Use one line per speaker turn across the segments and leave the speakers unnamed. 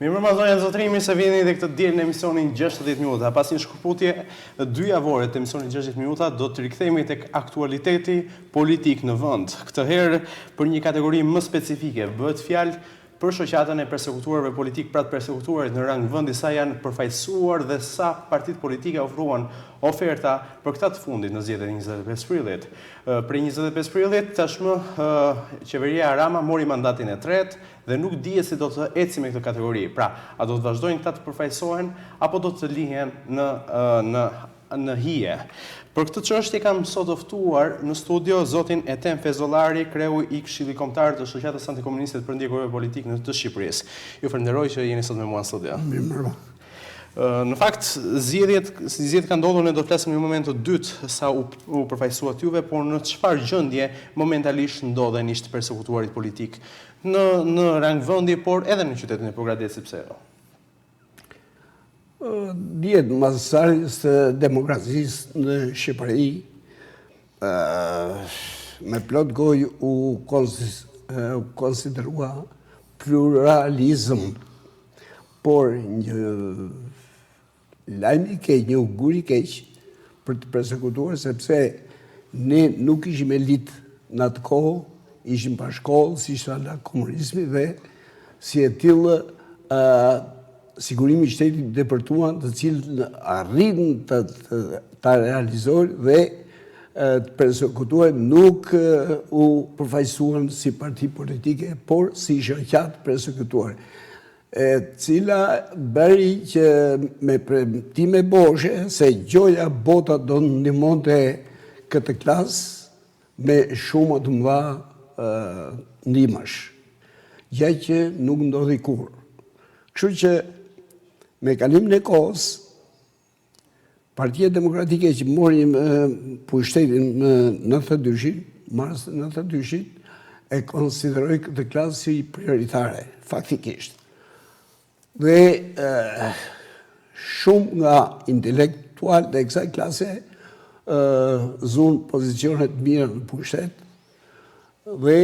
Mirë zonja zotrimi se vini dhe këtë diel në emisionin 60 minuta. Pas një shkëputje 2 javore të emisionin 60 minuta, do të rikthehemi tek aktualiteti politik në vend. Këtë herë për një kategori më specifike, bëhet fjalë për shoqatën e persekutuarve politik, pra të persekutuarit në rang vendi, sa janë përfaqësuar dhe sa partitë politike ofruan oferta për këtë të fundit në zgjedhjet 25 prillit. Prej 25 prillit tashmë qeveria Rama mori mandatin e tretë dhe nuk dihet si do të eci me këtë kategori. Pra, a do të vazhdojnë këta të përfaqësohen apo do të lihen në hije. Për këtë çështje kam sot ftuar në studio zotin Etem Fezollari, kreu i Këshillit Kombëtar të Shoqatës Antikomuniste për ndjekurve politik në të Shqipërisë. Ju falenderoj që jeni sot me mua në studio.
Mirë.
Në fakt, zgjedhjet kanë ndodhur, ne do të flasim në moment të dytë sa u përfaqësuat juve, por në çfarë gjendje momentalisht ndodhen ishte persekutuarit politik në rang vendi, por edhe në qytetin e Pogradecit, pse jo?
Djetë masarjes të demokracisë në Shqipëri, me plot goj u konsiderua pluralizm, por një lajm i keq, një augur i keq për të persekutuar, sepse ne nuk ishim elit në atë kohë, ishim pa shkollë, si shalla komunizmi dhe si e tillë sigurimi i shtetit depërtuan, të cilën arritën ta realizojnë dhe të persekutuar nuk u përfaqësuan si parti politike, por si shoqat persekutuar, cila bëri që me premtime boshe se gjoja bota do ndihmonte këtë klasë me shumë të mëdha ndihmash, gjë që nuk ndodhi kurrë. Kështu që me kalimin e kohës, Partia Demokratike që mori pushtetin në 92-shin, mars 92-shin, e konsideroi këtë klasë si prioritare, faktikisht. Dhe shumë nga intelektualët e kësaj klase zunë pozicionet mira në pushtet dhe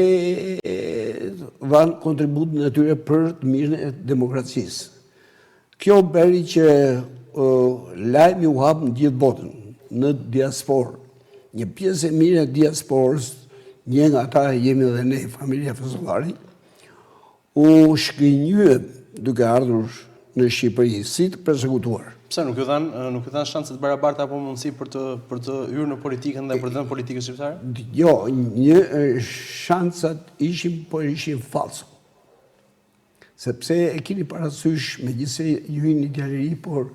dhanë kontributin e tyre për të mirën e demokracisë. Kjo bëri që lajmi u hap në gjithë botën, në diasporë. Një pjesë e mirë e diasporës, një nga ata jemi dhe ne, familja Fezollari, u shkënjye duke ardhur në Shqipëri si të persekutuar.
Pse nuk ju dhanë shanse të barabarta apo mundësi për të hyrë në politikën dhe për të dhënë politikën shqiptare?
Jo, një shansat ishin, por ishin falso. Sepse e keni parasysh, me gjithse ju jeni djalëri, por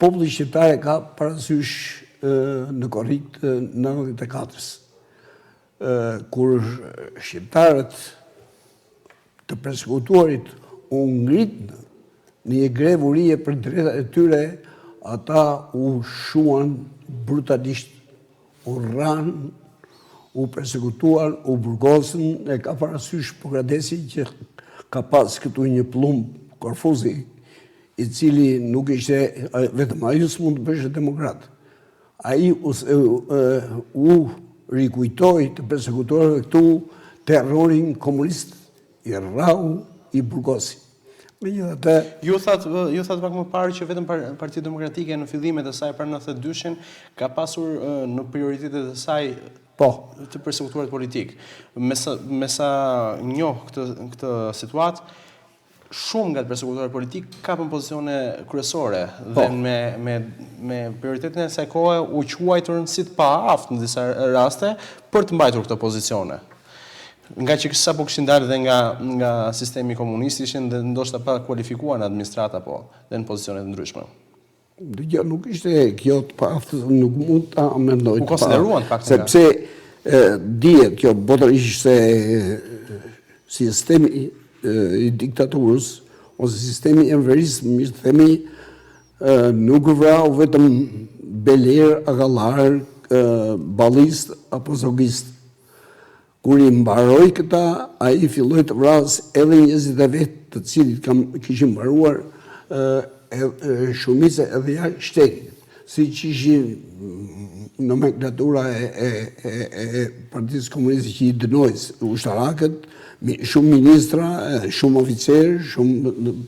populli shqiptar e ka parasysh në korrik të 94-s. Kur shqiptarët të persekutuarit u ngritën në një grevurie për drejtat e tyre, ata u shuan brutalisht, u ranë, u persekutuan, u burgosën, e ka parasysh Pogradeci që ka pas këtu një plumb Korfuzi, i cili nuk ishte, vetëm ai s'mund të bësh demokrat. Ai u rikujtoi të persekutuarve këtu terrorin komunist, i rrau, i burgosi. Megjithatë,
ju thatë pak më parë që vetëm Partia Demokratike në fillimet e saj pranë 92-shin ka pasur në prioritetet e saj të persekutuarit politik. Me sa njoh këtë situatë, shumë nga të persekutuarit politik kapën pozicione kryesore dhe me prioritetin e saj kohe u quajtur si të paaftë në disa raste për të mbajtur këto pozicione. Nga që sapo kishin dalë dhe nga sistemi komunist, ishin dhe ndoshta pa kualifikuar në administratë apo dhe në pozicione të ndryshme.
Jo, nuk ishte kjo të paaftë, nuk mund ta mendoj
të konsideruan të paktën.
Sepse dihet kjo botërisht se sistemi i diktaturës ose sistemi i enverismit, themi, nuk vrau vetëm beler, agallar, ballist apo zogist. Kur i mbaroi këta, ai filloi të vrasë edhe njerëzit e vet, të cilët kishin mbaruar shumica edhe jashtë shtetit. si që ishin nomenklatura e Partisë Komuniste që i dënojës ushtarakët, shumë ministra, shumë oficerë, shumë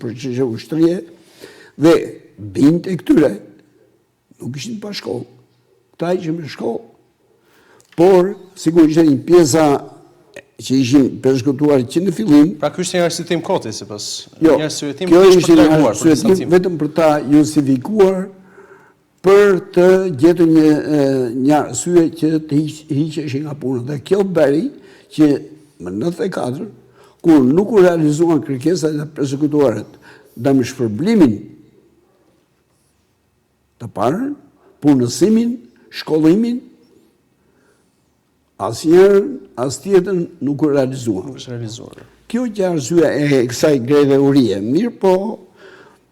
përqeshje ushtrie, dhe bindë e këtyre nuk ishin pa shkollë. Këta ishin me shkollë. Por, sigurisht një pjesa që ishin persekutuar që në fillim.
Pra ky është një arsyetëm koti, sipas
Jo,
një arsyetëm
kjo
është
ishte
për
një
treguar për
arsyetëm
distancim.
vetëm për ta justifikuar për të gjetur një arsye që të hiqeshin nga puna. Dhe kjo bëri që më 94, kur nuk u realizuan kërkesat e persekutuarët ndaj shpërblimin të parë, punësimin, shkollimin, asnjëherë, as tjetër nuk u realizuan.
Nuk është realizuar.
Kjo që arsyeja e kësaj greveurie, mirë po,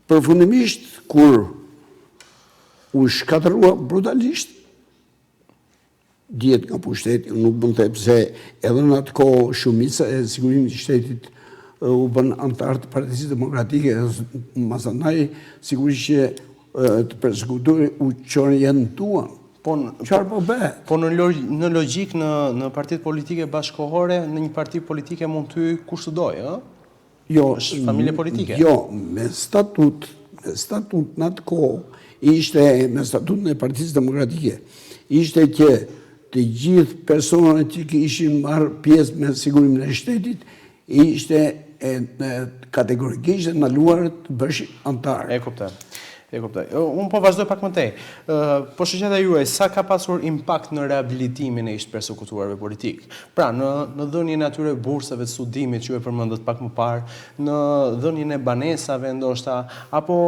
përfundimisht kur u shkatërrua brutalisht, dihet nga pushteti, nuk mund të them se edhe në atë kohë shumica e sigurimit të shtetit u bën antar të Partisë Demokratike, masandaj sigurisht që të persekutuar u çorientuan. Çfarë po bëhet?
Po në logjik në partitë politike bashkëkohore, në një parti politike mund të hyj kush të dojë, ëh?
Jo,
është familje politike.
Jo, me statut në atë kohë, ishte me statutën e Partisë Demokratike, ishte që të gjithë personat që ishin marrë pjesë me sigurimin e shtetit, ishte kategorikisht ndaluar të bësh antar.
E kuptoj. Unë po vazhdoj pak më tej. Po shoqata juaj, sa ka pasur impakt në rehabilitimin e ish persekutuarve politik? Pra, në dhënien e atyre bursave të studimit që ju e përmendët pak më parë, në dhënien e banesave ndoshta, apo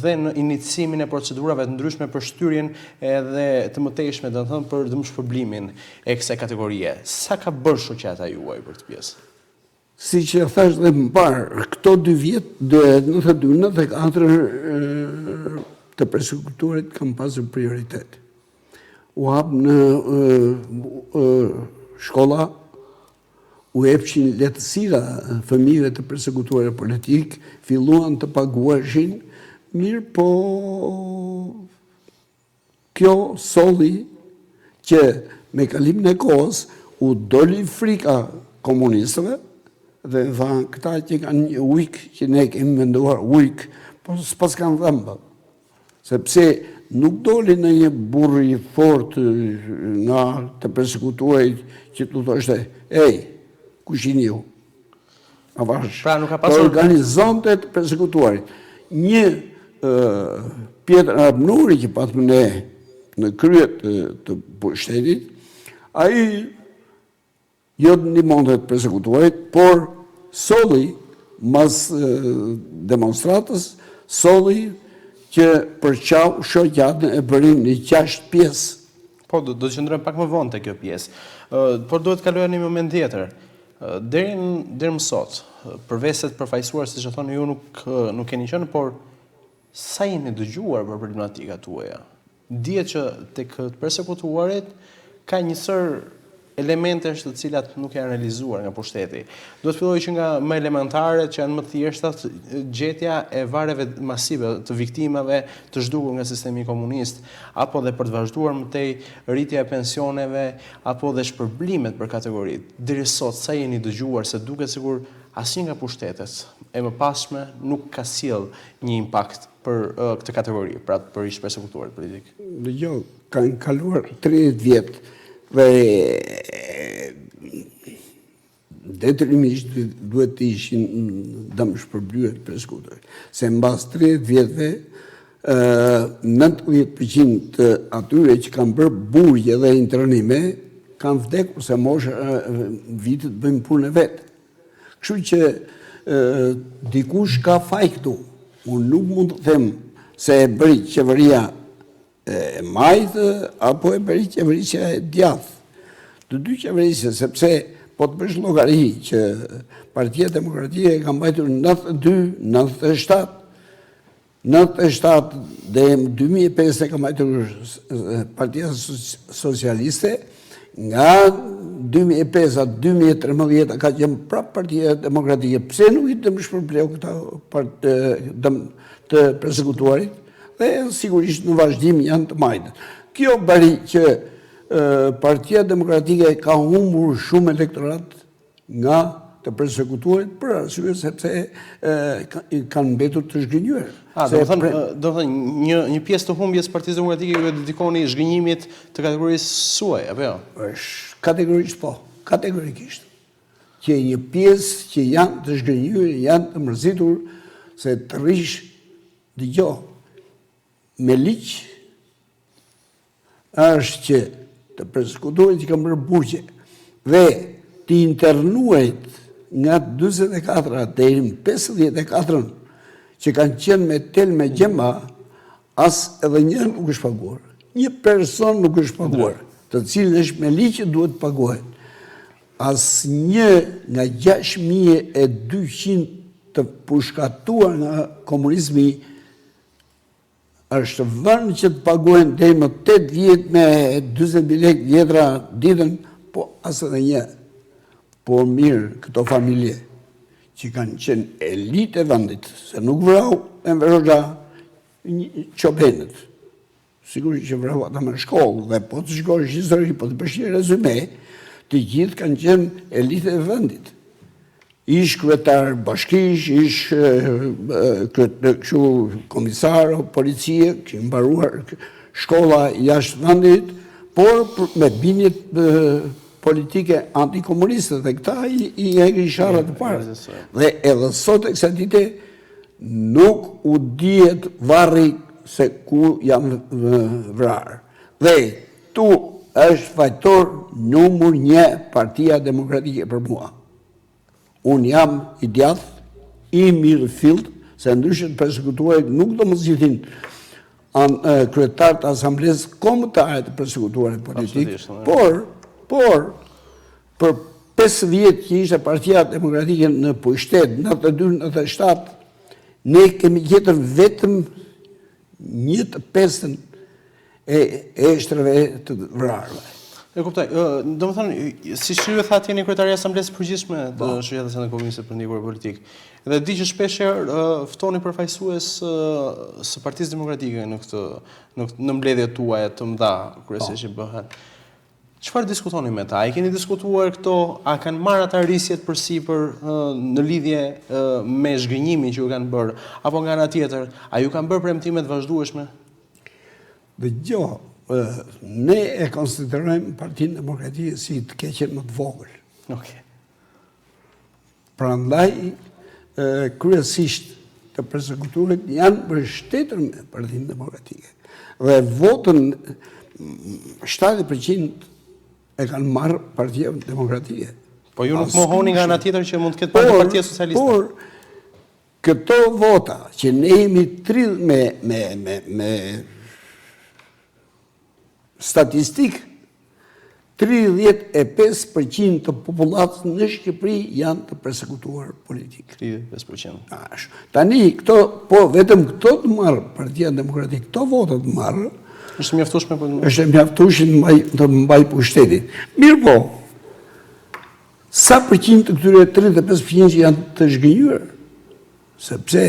dhe në iniciimin e procedurave të ndryshme për shtyrjen edhe të mëtejshme, do të thënë, për dëmshpërblimin e kësaj kategorie. Sa ka bërë shoqata juaj për këtë pjesë?
Si që thash dhe më parë, këto 2 vjetë, 92-94 të persekutuarit kam pasur prioritet. U hapë në shkolla, u epshin lehtësira fëmijëve të persekutuar politik, filluan të paguashin, mirë po kjo solli që me kalimin e kohës u doli frika komunistëve, dhe tha, këta që kanë një ujkë që ne kemi menduar ujkë, po s'pas kanë dhëmbë. Sepse nuk doli në një burr i fortë nga të persekutuarit që tu thoshte, kush jeni ju? Avash.
Pra nuk ka pasur
të organizonte të persekutuarit. Një Pjetër Arabnuri që patëm ne në kryet të pushtetit, ai jo të ndihmonte të persekutuarit, por solli mas demonstratës, solli që përqau shoqatën e bërin një 6 pjesë.
Po, do të qëndrojmë pak më vonë te kjo pjesë. Por duhet të kalojë në një moment tjetër. Deri më sot, përveç se të përfaqësuar, siç e thoni ju, nuk keni qenë, por sa jeni dëgjuar për problematikat tuaja? Dihet që tek të persekutuarit ka një sër elementesh të cilat nuk janë realizuar nga pushteti. Do të filloj që nga më elementare, që janë më thjeshtat, gjetja e vareve masive të viktimave të zhdukur nga sistemi komunist, apo dhe për të vazhduar më tej rritja e pensioneve, apo dhe shpërblimet për kategoritë. Deri sot sa jeni dëgjuar, se duket sikur asnjë nga pushtetet e mëpasme nuk ka sjell një impakt për këtë kategori, pra për ish persekutuarit politik.
Jo, kanë kaluar 30 vjet dhe detyrimisht duhet të ishin dëmshpërblyer të persekutuarit. Se mbas 30 vjetëve 90% të atyre që kanë bërë burgje dhe internime kanë vdekur se vitet bëjmë punën e vetë. Kështu që dikush ka faj këtu. Unë nuk mund të them se e bëri qeveria e majtë, apo e bëri qeverisja e djathtë. Të dy qeverisja, sepse po të bësh llogari që Partia Demokratike ka mbajtur 92, 97, 97 dhe 2005 ka mbajtur Partia Socialiste, nga 2005 a 2013 ka qenë prapë Partia Demokratike. Pse nuk i dëmshpërbleu këta të persekutuarit? dhe sigurisht në vazhdim janë të majtët. Kjo bëri që Partia Demokratike ka humbur shumë elektorat nga të përsekutuarit për arsye sepse kanë mbetur të zhgënjur.
Do të thënë një pjesë të humbjes së Partisë Demokratike ju e dedikoni zhgënjimit të kategorisë suaj, apo jo?
Është kategorisht po, kategorikisht. Që një pjesë që janë të zhgënjur, janë të mërzitur se të rish dëgjoj me ligj është që të përsekutuarit që kanë bërë burgje dhe të internuarit nga 24 deri në 54 që kanë qenë me tel me gjemba, as edhe një nuk është paguar. Një person nuk është paguar, të cilën është me ligj që duhet paguhet. As një nga 6.200 të pushkatuar nga komunizmi është vënë që të paguhen deri më 8 vjet me 40.000 lekë vjetra ditën, po as edhe një. Por mirë këto familje që kanë qenë elitë e vendit, se nuk vrau e Hoxha çobenët. Sigurisht që vrau ata me shkollë, dhe po të shkosh histori, po të përshirë rezume, të gjithë kanë qenë elitë e vendit. Ish kryetar bashkish, ish komisar, policie, që mbaruar shkolla jashtë vendit, por me binjet politike antikomuniste, dhe këta i e grisharat të parë. Dhe edhe sot e kësa dite nuk u dihet varri se ku janë vrarë. Dhe tu është fajtor numër 1 Partia Demokratike për mua. Unë jam i djath, i mirë filt, se ndryshe të përsekutuarit nuk do më zgjidhin kryetar të asamblesë kombëtare të përsekutuarit politik, por për 5 vjetë që ishte Partia Demokratike në pushtet, 92-97, ne kemi gjetër vetëm 1/5 e shtrëve të vrarëve.
E kuptoj. Do më thënë, si shqyve tha tjeni kryetari asamblesë përgjithshme të Shoqatës së Komisionit për Ndihmën Politike. Dhe di që shpeshherë ftoni përfaqësues së Partisë Demokratike në mbledhjet tuaja të mëdha kryesisht që bëhen. Çfarë diskutoni me ta? A keni diskutuar këto? A kanë marrë ata risjet përsipër në lidhje me zhgënjimin që ju kanë bërë? Apo nga ana tjetër, a ju kanë bërë premtime të vazhdueshme?
Dëgjoj, ne e konsiderojmë Partinë Demokratike si të keqen më të vogël.
Okay.
Prandaj, kryesisht të përsekutuarit janë mbështetur me Partinë Demokratike. Dhe votën 70% e kanë marrë Partia Demokratike.
Po ju nuk mohoni nga ana tjetër që mund të ketë parë Partia Socialiste.
Por këto vota që ne jemi 30 me statistik, 35% të popullatës në Shqipëri janë të përsekutuar politik.
35%.
Tani, vetëm këto të marrë Partia Demokratike, këto vota të marrë,
është mjaftueshme për
është mjaftueshme të mbaj pushtetin. Mirë po, sa përqind të këtyre 35% që janë të zhgënjur, sepse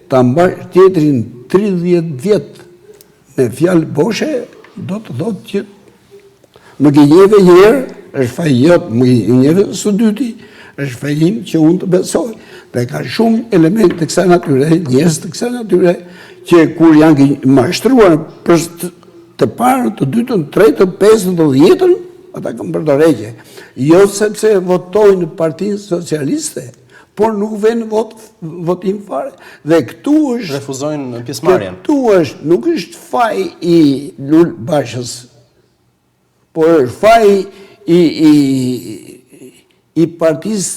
ta mbash tjetrin 30 vjet me fjalë boshe, do të thotë që më gënjeve njërë, është fajjot, më gënjeve së dyti, është fajim që unë të besoj. Dhe ka shumë element të kësa natyre, njerëz të kësa natyre, që kur janë mashtruar për të parën, të dytën, të tretën, pesën, të dhjetën, ata kanë bërë dorëheqje. Jo sepse votojnë Partinë Socialiste, por nuk vënë votim fare. Dhe këtu është...
refuzojnë pjesëmarrjen.
Këtu është, nuk është faj i Lul Bashës, por është faj i Partisë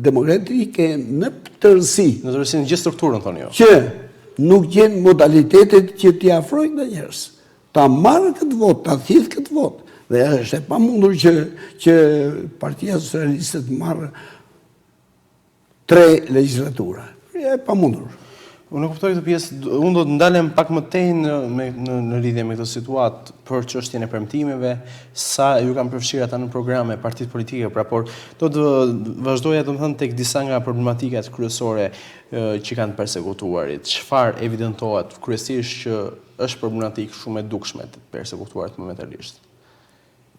Demokratike në tërësi.
Në tërësi në gjithë strukturën, thonë jo.
Që nuk gjenë modalitetet që t'i afrojnë dhe njerës. Ta marrë këtë vot, ta thithë këtë vot. Dhe është e pamundur që Partia Socialiste të marrë 3 legislatura. E pamundur.
Unë kuptoj këtë pjesë, unë do të ndalem pak më tej në lidhje me këtë situatë për çështjen e premtimeve, sa ju kanë përfshirë ata në programe partitë politike, pra por do të vazhdoja domethënë tek disa nga problematikat kryesore që kanë persekutuarit. Çfarë evidentohet kryesisht që është problematikë shumë e dukshme të persekutuarit momentalisht?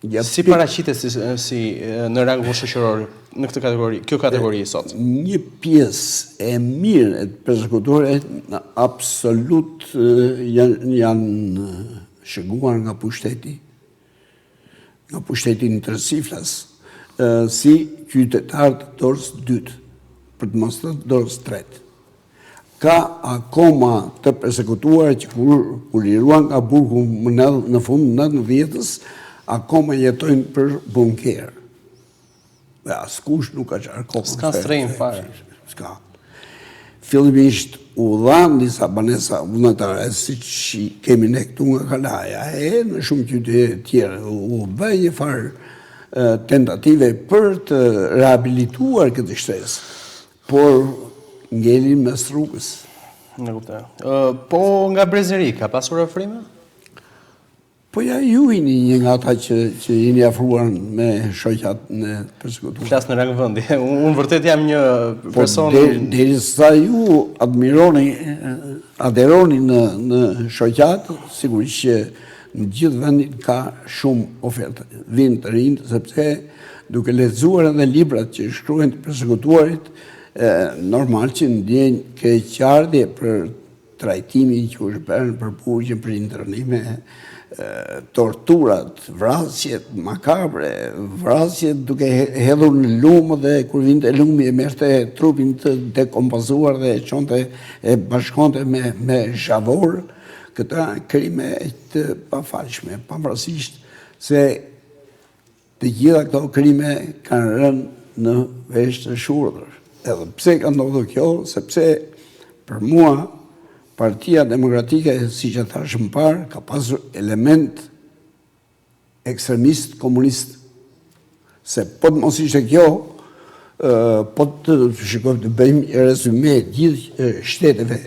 Si paraqitet si në rang shoqëror në këtë kategori, kjo kategori sot?
Një pjesë e mirë e persekutuarit në absolut janë shëguar nga pushteti në tërësi flas, si qytetarë të dorës dytë, për të mos thënë dorës tretë. Ka akoma të persekutuar që kur liruan nga burgu në fund në 90-s, akoma jetojnë për bunker. Dhe askush nuk ka qarë kokën.
S'ka strejnë fare.
S'ka. Fillimisht u dhanë disa banesa vullnetare, si që kemi ne këtu nga Kalaja, në shumë qytete tjera, u bëj një farë tentative për të rehabilituar këtë shtesë, por ngelin mes rrugës.
Në kuptoj. Po nga Brezëri, ka pasur ofrime?
Po ja ju jeni një nga ata që jeni afruar me shoqat në persekutuar.
Flas në rang vendi. Unë vërtet jam një person...
Po derisa ju aderoni në shoqat, sigurisht që në gjithë vendin ka shumë ofertë. Vinë të rinj, sepse duke lexuar edhe librat që shkruhen të persekutuarit, normal që ndjenjë keqardhje për trajtimin që u shpërën, për burgjën, për internime, torturat, vrasjet makabre, vrasjet duke hedhur në lumë dhe kur vinte lumi e merrte trupin të dekompozuar dhe e bashkonte me zhavor, këta krime të pafalshme, pavarësisht se të gjitha këto krime kanë rënë në vesh të shurdhër. Edhe pse ka ndodhur kjo, sepse për mua Partia Demokratike, si që thash më parë, ka pasur element ekstremist komunist. Se po të mos ishte kjo, po të shikojmë të bëjmë një rezume gjithë shteteve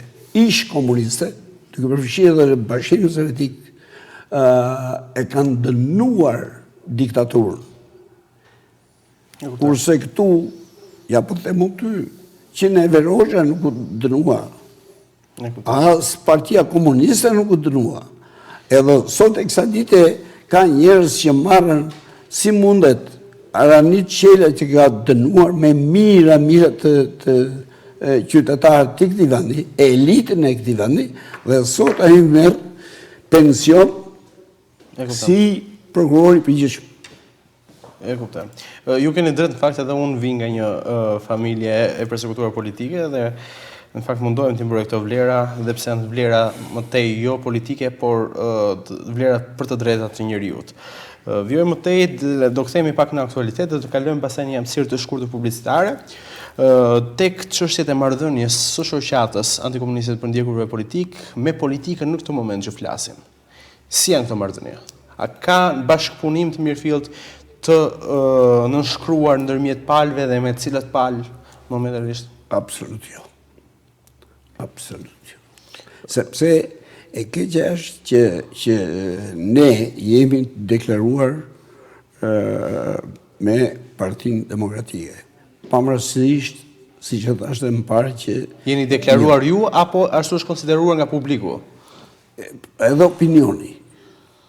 ish komuniste, duke përfshirë dhe Bashkimin Sovjetik, e kanë dënuar diktaturën. Kurse këtu, ja po të them ty, që në Verozha nuk u dënua. As Partia Komuniste nuk u dënua. Edhe sot e kësa dite ka njerëz që marrën si mundet Aranit Qela që ka dënuar me mira të qytetarët të këtij vendi, elitën e këtij vendi, dhe sot ai merr pension si prokuror i përgjithshëm.
E kuptoj. Ju keni drejt, në fakt edhe unë vi nga një familje e persekutuar politike dhe në fakt mundohem të mbroj këto vlera, dhe pse janë vlera më tej jo politike, por vlera për të drejtat të njerëzit. Vjoj më tej, do kthehemi pak në aktualitet dhe të kalojmë pastaj një mësirë të shkurtër publicitare tek çështjet e marrëdhënies së shoqatës antikomuniste për ndjekurve politik me politikën në këtë moment që flasim. Si janë këto marrëdhënie? A ka bashkëpunim të mirëfillt të nënshkruar ndërmjet palëve dhe me cilat palë momentalisht?
Absolut jo. Absolut. Sepse e keqja është që ne jemi deklaruar me Partinë Demokratike. Pavarësisht, si që thashtë më parë që...
Jeni deklaruar ju, apo ashtu është konsideruar nga publiku?
Edhe opinioni.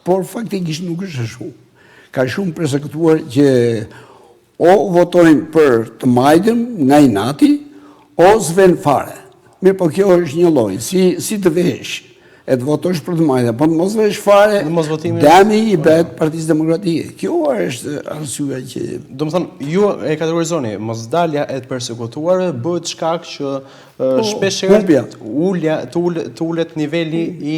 Por faktikisht nuk është ashtu. Ka shumë persekutuar që o votojnë për të majtën nga inati, o s'ven fare. Mirë, po kjo është një lloj, si të vesh, e të votosh për të majtën, po të mos vesh fare, dami i bëhet Partisë Demokratike. Kjo është arsyeja që...
Do më thënë, ju e kategorizoni, mos dalja e të persekutuarve bëhet shkak që shpeshherë të ulet niveli i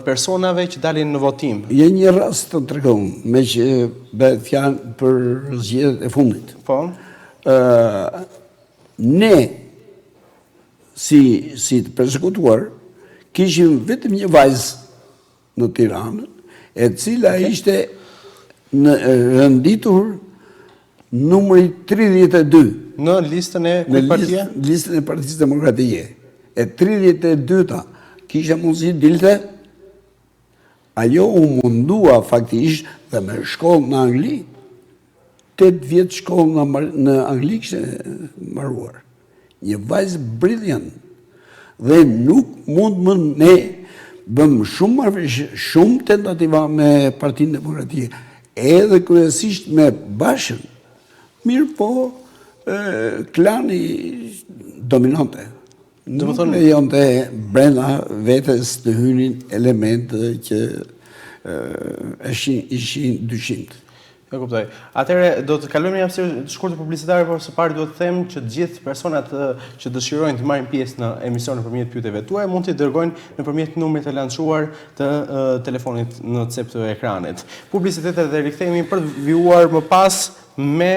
personave që dalin në votim.
Je një rast të tregon, me që bëhet fjalë për zgjedhjet e fundit.
Po.
Ne, si të persekutuar, kishim vetëm një vajzë në Tiranë, e cila ishte rënditur numri 32.
Në listën e kujt partie?
Në listën e Partisë Demokratike. e 32-ta kisha mundësi dilte, ajo u mundua faktisht dhe me shkollë në Angli, 8 vjetë shkollë në Angli kështë marruar. Një vajzë brilliant. Dhe nuk mund më ne bëm shumë tentativa me Partinë Demokratike, edhe kryesisht me Bashën. Mirë po, klani dominante. Nuk lejonte brenda vetes të hynin elemente që ishin dyshimtë.
E kuptoj. Atëherë do të kalojmë një hapësirë të shkurtër publicitare, por së pari duhet të them që të gjithë personat që dëshirojnë të marrin pjesë në emision nëpërmjet pyetjeve tuaja mund t'i dërgojnë nëpërmjet numrit të lançuar të telefonit në cep të ekranit. Publicitetet dhe rikthehemi për të vijuar më pas me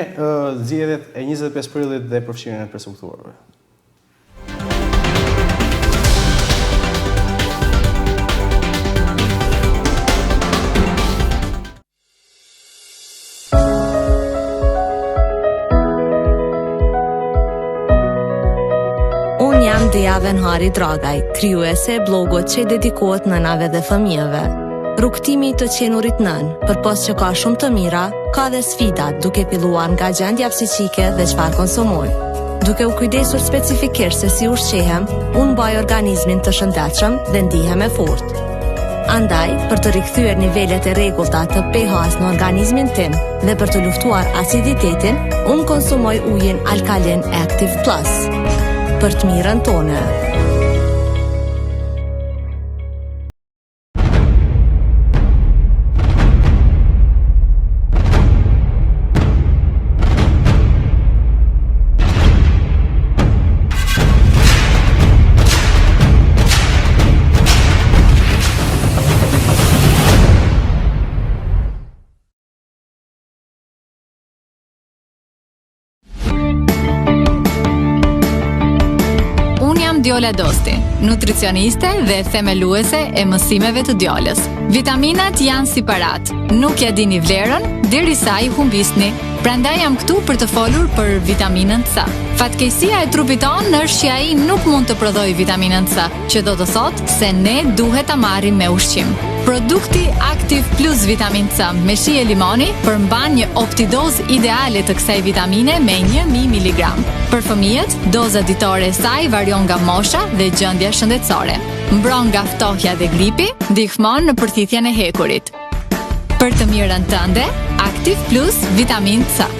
zgjedhjet e 25 prillit dhe përfshirjen e persekutuarve.
Dejaven Hari Dragaj, krijuese e blogut që i dedikohet nënave dhe fëmijëve. Rrugtimi të qenurit nën, përpos që ka shumë të mira, ka dhe sfidat duke filluar nga gjendja psiqike dhe çfarë konsumojmë. Duke u kujdesur specifikisht se si ushqehem, unë mbaj organizmin të shëndetshëm dhe ndihem e fortë. Andaj, për të rikthyer nivelet e rregullta të pH-s në organizmin tim dhe për të luftuar aciditetin, unë konsumoj ujin alkalin Active Plus. Për të mirën tonë.
Djola Dosti, nutricioniste dhe themeluese e mësimeve të djalës. Vitaminat janë si parat, nuk ja dini vlerën, derisa i humbisni. Prandaj jam këtu për të folur për vitaminën C. Fatkeqësia e trupit tonë është që ai nuk mund të prodhojë vitaminën C, që do të thotë se ne duhet ta marrim me ushqim. Produkti Active Plus Vitamin C me shije limoni përmban një optidozë ideale të kësaj vitamine me 1000 mg. Për fëmijët, doza ditore e saj varion nga mosha dhe gjendja shëndetësore. Mbron nga ftohja dhe gripi, ndihmon në përthithjen e hekurit. Për të mirën tënde, Active Plus Vitamin C.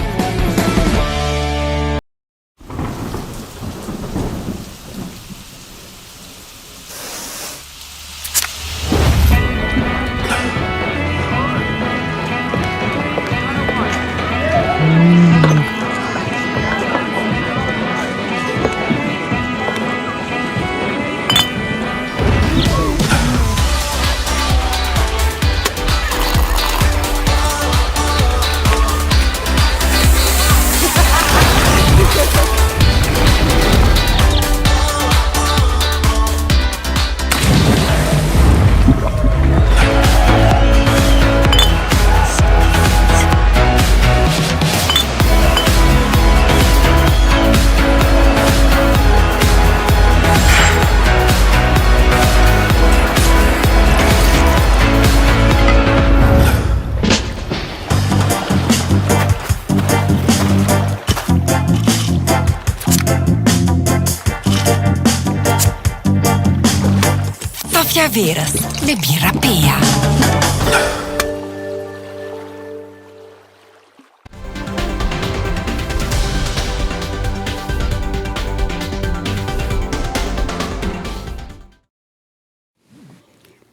Verës me birra Pea.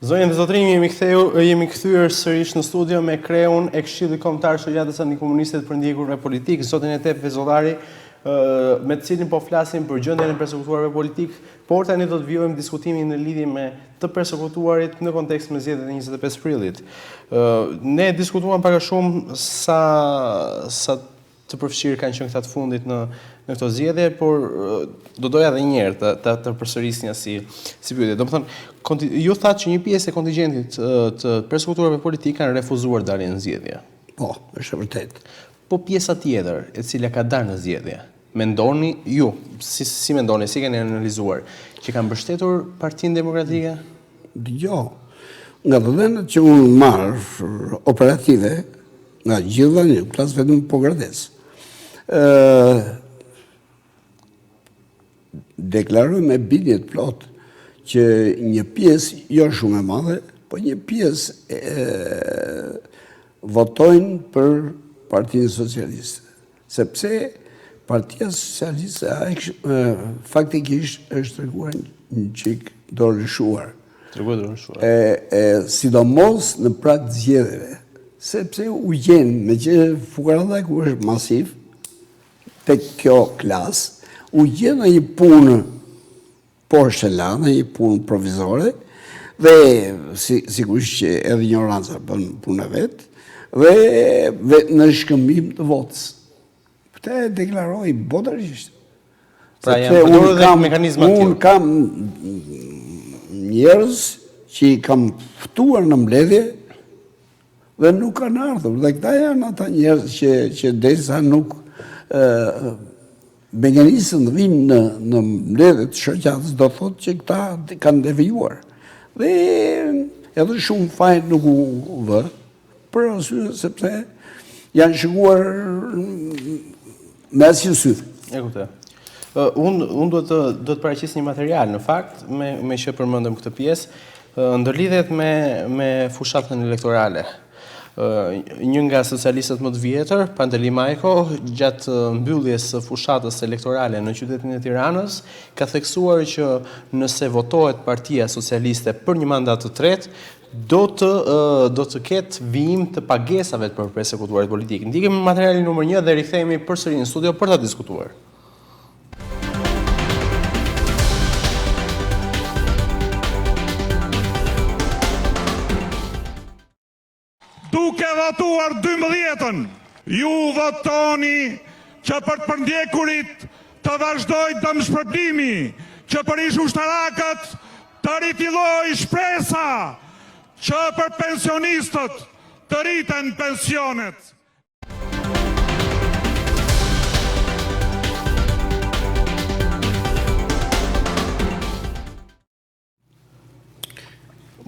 Zonjë dhe zotrinj, jemi kthyer sërish në studio me kreun e Këshillit Kombëtar Shoqatës Antikomuniste për ndjekurve politik, zotin Etep Vezollari, me të cilin po flasim për gjendjen e persekutuarve politik, por tani do të vijojmë diskutimin në lidhje me të persekutuarit në kontekst me zgjedhjet e 25 prillit. Ne diskutuam pak a shumë sa të përfshirë kanë qenë këta të fundit në këto zgjedhje, por do doja edhe një herë të përsërisja si pyetje. Domethënë, ju thatë që një pjesë e kontingjentit të persekutuarve politik kanë refuzuar daljen në zgjedhje.
Po, është e vërtetë.
Po pjesa tjetër, e cila ka dalë në zgjedhje, mendoni ju, si mendoni, si keni analizuar, që kanë mbështetur Partinë Demokratike?
Jo, nga të dhenet që unë marrë operative, nga gjitha një plasë vetëm po Grades. Deklaroj me bindje të plot që një pjesë jo shumë e madhe, po një pjesë votojnë për Partinë Socialiste. Sepse Partia Socialiste faktikisht është treguar një qik dorëshuar. Sidomos në prak të zgjedhjeve, sepse u gjen me që fukarallëku është masiv tek kjo klasë, u gjen në një punë poshtë në një punë provizore, dhe sigurisht që edhe ignoranca bën punë vetë, dhe në shkëmbim të votës. Këtë deklaroj botërisht.
Pra janë përdorur dhe mekanizma të tillë.
Unë kam njerëz që i kam ftuar në mbledhje dhe nuk kanë ardhur. Dhe këta janë ata njerëz që derisa nuk mekanizëm të vinë në mbledhje të shoqatës, do thotë që këta kanë devijuar. Dhe edhe shumë fajt nuk u vë, për arsye sepse janë shikuar me asnjë sy.
E kuptoj. Unë duhet të paraqis një material, në fakt, me që përmendëm këtë pjesë, ndërlidhet me fushatën elektorale. Një nga socialistët më të vjetër, Panteli Majko, gjatë mbylljes së fushatës elektorale në qytetin e Tiranës, ka theksuar që nëse votohet Partia Socialiste për një mandat të tretë, do të ketë vijim të pagesave për persekutuarit politik. Ndiqim materialin numër 1 dhe rikthehemi përsëri në studio për ta diskutuar.
Duke votuar 12-ën, ju votoni që për të përndjekurit të vazhdoj dëmshpërblimi, që për ish ushtarakët të rifilloj shpresa, që për pensionistët të rriten pensionet.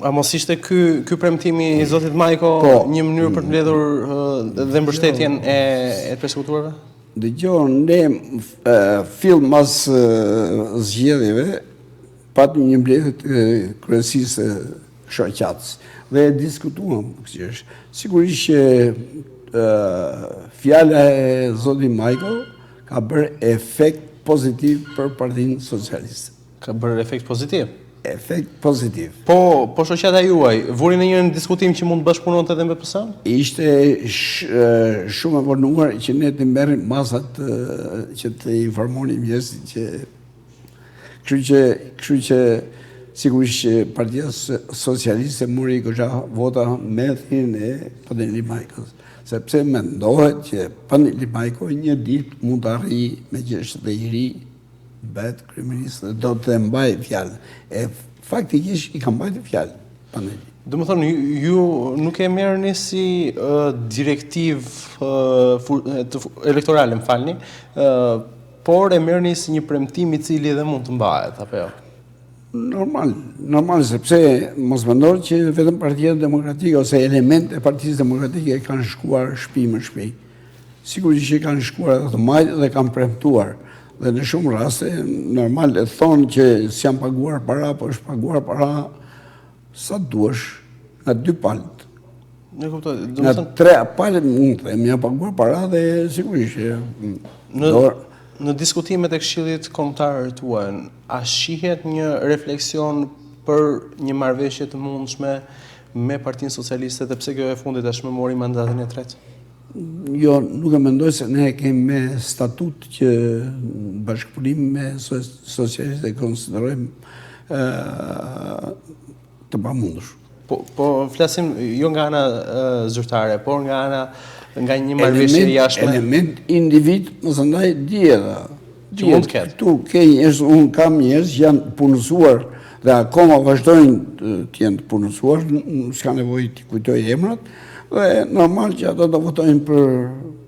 A mos ishte ky premtimi i zotit Majko një mënyrë për të mbledhur dhe mbështetjen e persekutuarve?
Dëgjoj, ne fill mas zgjedhjeve patëm një mbledhje të kryesisë shoqatës dhe diskutuam kësaj. Sigurisht që fjala e zotit Majko ka bërë efekt pozitiv për Partinë Socialiste.
Ka bërë efekt pozitiv?
Efekt pozitiv.
Po shoqata juaj, vuri në një diskutim që mund të bashkëpunonte edhe me PS-n? Ishte
shumë e vonuar që ne të merrim masat që të informonim njerëzit që kështu që sigurisht që Partia Socialiste mori goxha vota me thirrjen e Panteli Majkos, sepse mendohet që Panteli Majko një ditë mund të arrijë me që është dhe i ri, bëhet kryeminist dhe do të mbaj fjalën. Faktikisht i ka mbajtur fjalën Panteli.
Do të thonë, ju nuk e merrni si direktiv elektorale, më falni, por e merrni si një premtim i cili dhe mund të mbahet, apo jo?
Normal, sepse mos mendoj që vetëm Partia Demokratike ose elemente e Partisë Demokratike kanë shkuar shtëpi me shtëpi. Sigurisht që kanë shkuar edhe të majtë dhe kanë premtuar. Dhe në shumë raste, normal e thonë që s'janë paguar para, po është paguar para sa duash, nga 2 palët. Nga 3 palët mund të janë paguar para dhe sigurisht që...
Në diskutimet e Këshillit Kombëtar tuaj, a shihet një refleksion për një marrëveshje të mundshme me Partinë Socialiste, dhe pse kjo e fundit është me mori mandatin e tretë?
Jo, nuk e mendoj se ne kemi me statut që bashkëpunim me socialiste e konsiderojmë të pamundur.
Po flasim jo nga ana zyrtare, por nga një marrëveshje jashtme.
Element individ, mësë ndaj djera.
Që mund të ketë.
Tu ke njerëz, unë kam njerëz që janë punësuar dhe akoma vazhdojnë të jenë të punësuar, s'ka nevojë të kujtoj emrat, dhe normal që ato do votojnë për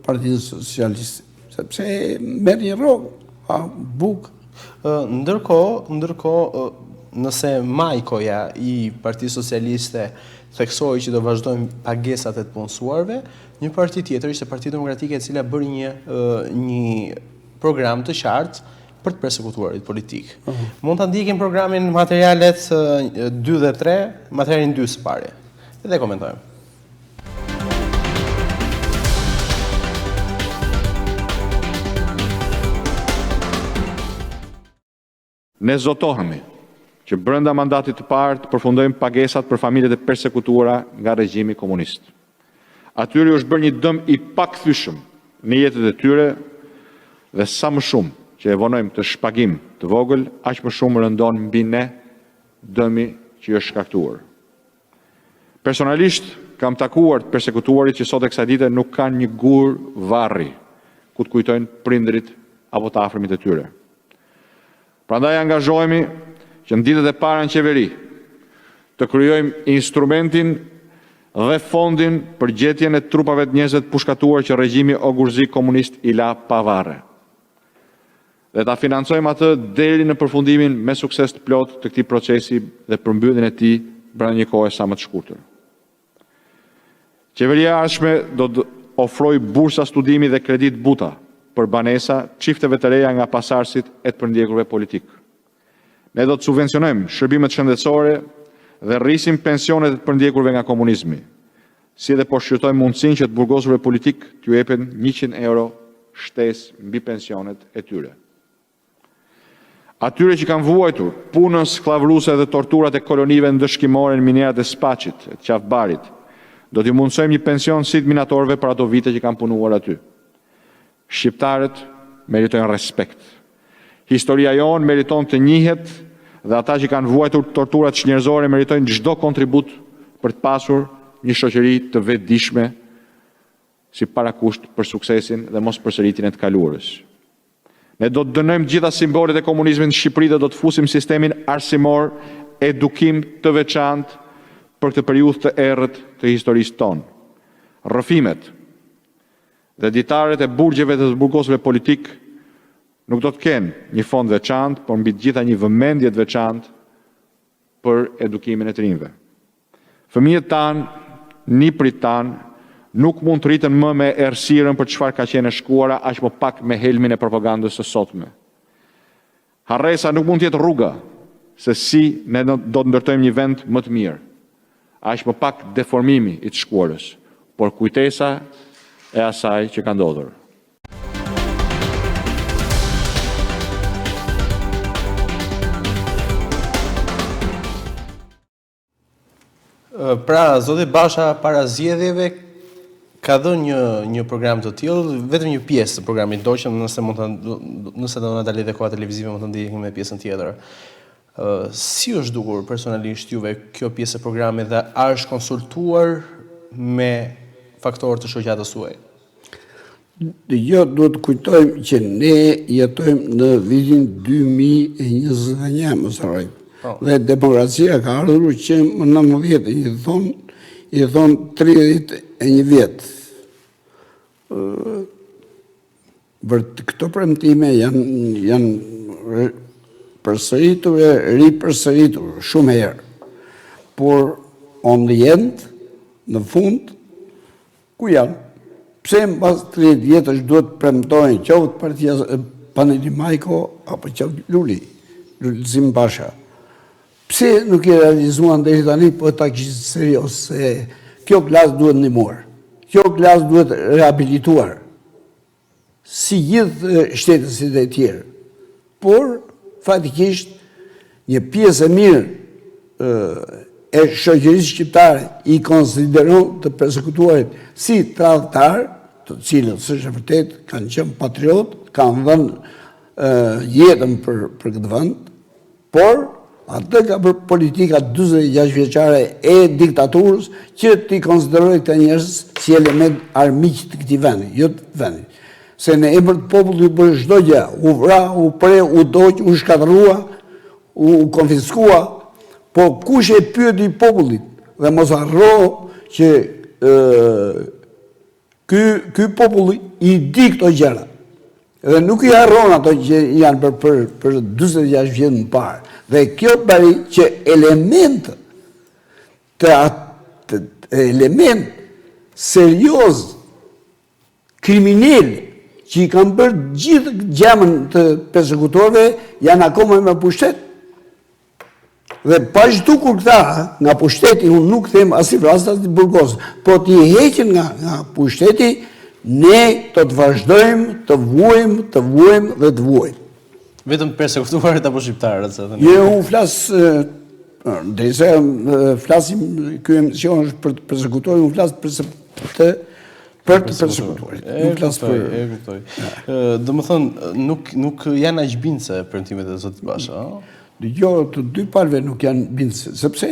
Partinë Socialiste, sepse merr një rrogë, bukë.
Ndërkohë, nëse majkoja i Partisë Socialiste theksoi që do vazhdojnë pagesat e të punësuarve, një parti tjetër ishte Partia Demokratike e cila bëri një program të qartë për të persekutuarit politik. Mund ta ndjekim programin materialet 2 dhe 3, materialin 2 së pari. Dhe komentojmë.
Ne zotohemi që brenda mandatit të parë të përfundojmë pagesat për familjet e persekutuara nga regjimi komunist. Atyre është bërë një dëm i pakthyeshëm në jetët e tyre dhe sa më shumë që e vonojmë të shpagim të vogël, aq më shumë rëndon mbi ne dëmi që është shkaktuar. Personalisht kam takuar të persekutuarit që sot e kësaj dite nuk kanë një gur varri ku të kujtojnë prindrit apo të afërmit e tyre. Prandaj angazhohemi që në ditët e para në qeveri të krijojmë instrumentin dhe fondin për gjetjen e trupave të njerëzve të pushkatuar që regjimi ogurzi komunist i la pa varre. Dhe ta financojmë atë deri në përfundimin me sukses të plot të këtij procesi dhe përmbylljen e tij brenda një kohe sa më të shkurtër. Qeveria e ardhshme do të ofrojë bursa studimi dhe kredit buta për banesa çifteve të reja nga pasardhësit e të përndjekurve politik. Ne do të subvencionojmë shërbimet shëndetësore dhe rrisim pensionet e të përndjekurve nga komunizmi, si edhe po shqyrtojmë mundësinë që të burgosurve politik t'ju jepen 100 euro shtesë mbi pensionet e tyre. Atyre që kanë vuajtur punën skllavëruese dhe torturat e kolonive ndëshkimore në minerat e Spaçit, e Qafbarit, do t'i mundsojmë një pension si të minatorëve për ato vite që kanë punuar aty. Shqiptarët meritojnë respekt. Historia jonë meriton të njihet dhe ata që kanë vuajtur torturat njerëzore meritojnë çdo kontribut për të pasur një shoqëri të vetëdijshme si parakusht për suksesin dhe mos përsëritjen e të kaluarës. Ne do të dënojmë gjitha simbolet e komunizmit në Shqipëri dhe do të fusim sistemin arsimor edukim të veçantë për këtë periudhë të errët të historisë tonë. Rrëfimet dhe ditaret e burgjeve të burgosëve politik nuk do të kenë një fond veçantë, por mbi të gjitha një vëmendje të veçantë për edukimin e të rinjve. Fëmijët tanë, niprit tanë, nuk mund të rritën më me errësirën për çfarë ka qenë e shkuara, aq më pak me helmin e propagandës së sotme. Harresa nuk mund të jetë rruga se si ne do të ndërtojmë një vend më të mirë. Aq më pak deformimi i të shkuarës, por kujtesa e asaj që ka ndodhur.
Pra, zoti Basha para zgjedhjeve ka dhënë një program të tillë, vetëm një pjesë të programit, ndoqëm nëse do na dalë edhe koha televizive më të ndjekim me pjesën tjetër. Si është dukur personalisht juve kjo pjesë e programit dhe a është konsultuar me faktorë të shoqatës suaj?
Jo, duhet të kujtojmë që ne jetojmë në vitin 2021, mos harrojmë. Dhe demokracia ka ardhur që më 19 i thon 31 vjet. Këto premtime janë përsëritur e ripërsëritur shumë herë. Por on the end, në fund, ku janë? Pse mbas 30 vjetësh duhet të premtojnë qoftë Partia Paneli Majko apo qoftë Lulzim Basha? Pse nuk i realizuan deri tani, po ta kishin serioz se kjo klasë duhet ndihmuar. Kjo klasë duhet rehabilituar. Si gjithë shtetësit e tjerë. Por fatikisht një pjesë e mirë e shoqërisë shqiptare i konsideron të persekutuarit si tradhtar, të cilët s'është e vërtet kanë qenë patriot, kanë dhënë jetën për këtë vend, por atë ka për politika 46 vjeçare e diktaturës që ti konsideroj këta njerëz si element armiq të këtij vendi, jo të vendit. Se në emër të popullit bërë çdo gjë, u vra, u pre, u doq, u shkatërrua, u konfiskua, po kush e pyeti popullit? Dhe mos harro që ky populli i di këto gjëra. Dhe nuk i harron ato që janë për 46 vjet më parë. Dhe kjo bari që element serioz kriminal që i kanë bërë gjithë gjamën të persekutorëve janë akoma me pushtet. Dhe pa zhdukur këta nga pushteti, unë nuk them as i Vrasë as i Burgos, po t'i heqen nga pushteti, ne të vazhdojmë të vuajmë dhe të vuajmë.
Vetëm persekutuarit apo shqiptarët?
Unë flasë, drejse flasim, kjo emision është për të persekutorit, unë flasë për të persekutorit.
E kuptoj. Do më thënë, nuk janë aq bindse premtimet e zotit Basha,
Jo, të dy palve nuk janë bindse, sepse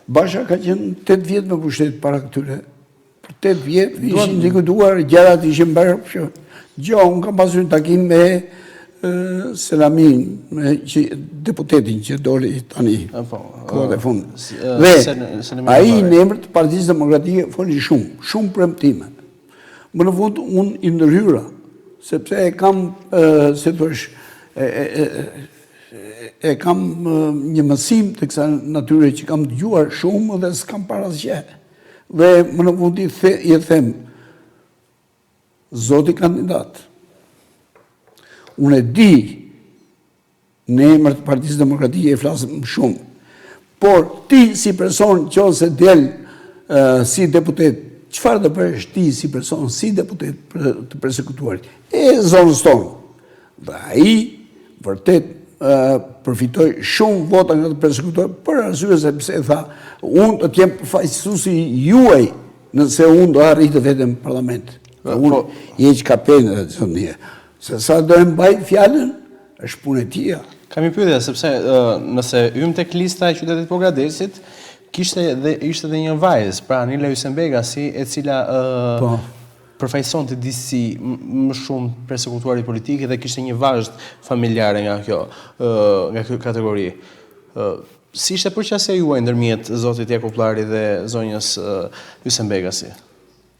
Basha ka qenë 8 vjet me pushtet para këtyre. Për 8 vjet ishin diskutuar, gjarat ishin bërë. Unë kam pasur një takim me Selamin, deputetin që doli tani, kohët e fundit. Dhe ai në emër të Partisë Demokratike foli shumë premtime. Më në fund unë i ndërhyra, sepse e kam, se thuash, e kam një mësim të kësa natyre që kam dëgjuar shumë dhe s'kam parasgjë. Dhe më në fund i them, zoti kandidat, unë e di në emër të Partisë Demokratike e flasëm shumë, por ti si person që ose del si deputet, qëfar dhe përsh ti si person, si deputet të persekutuarit? Zonës tonë. Dhe aji, vërtet, përfitoj shumë vota nga të persekutuar, për arsye sepse tha, unë të t'jem përfaqësuesi juaj nëse unë do arritë vetëm parlament. Unë je që ka penë dhe të thënë. Se sa do e mbaj fjallën, është punë e tia.
Kam i pyetja, sepse nëse ym tek lista e qytetit Pogradesit, ishte dhe një vajzë, pra Anila Ysenbegasi, e cila përfaqëson të disi më shumë persekutuarit politike dhe kishte një vazhd familjare nga kjo kategori. Si ishte përqasja juaj ndërmjet zotit Jakuplari dhe zonjës Ysenbegasi?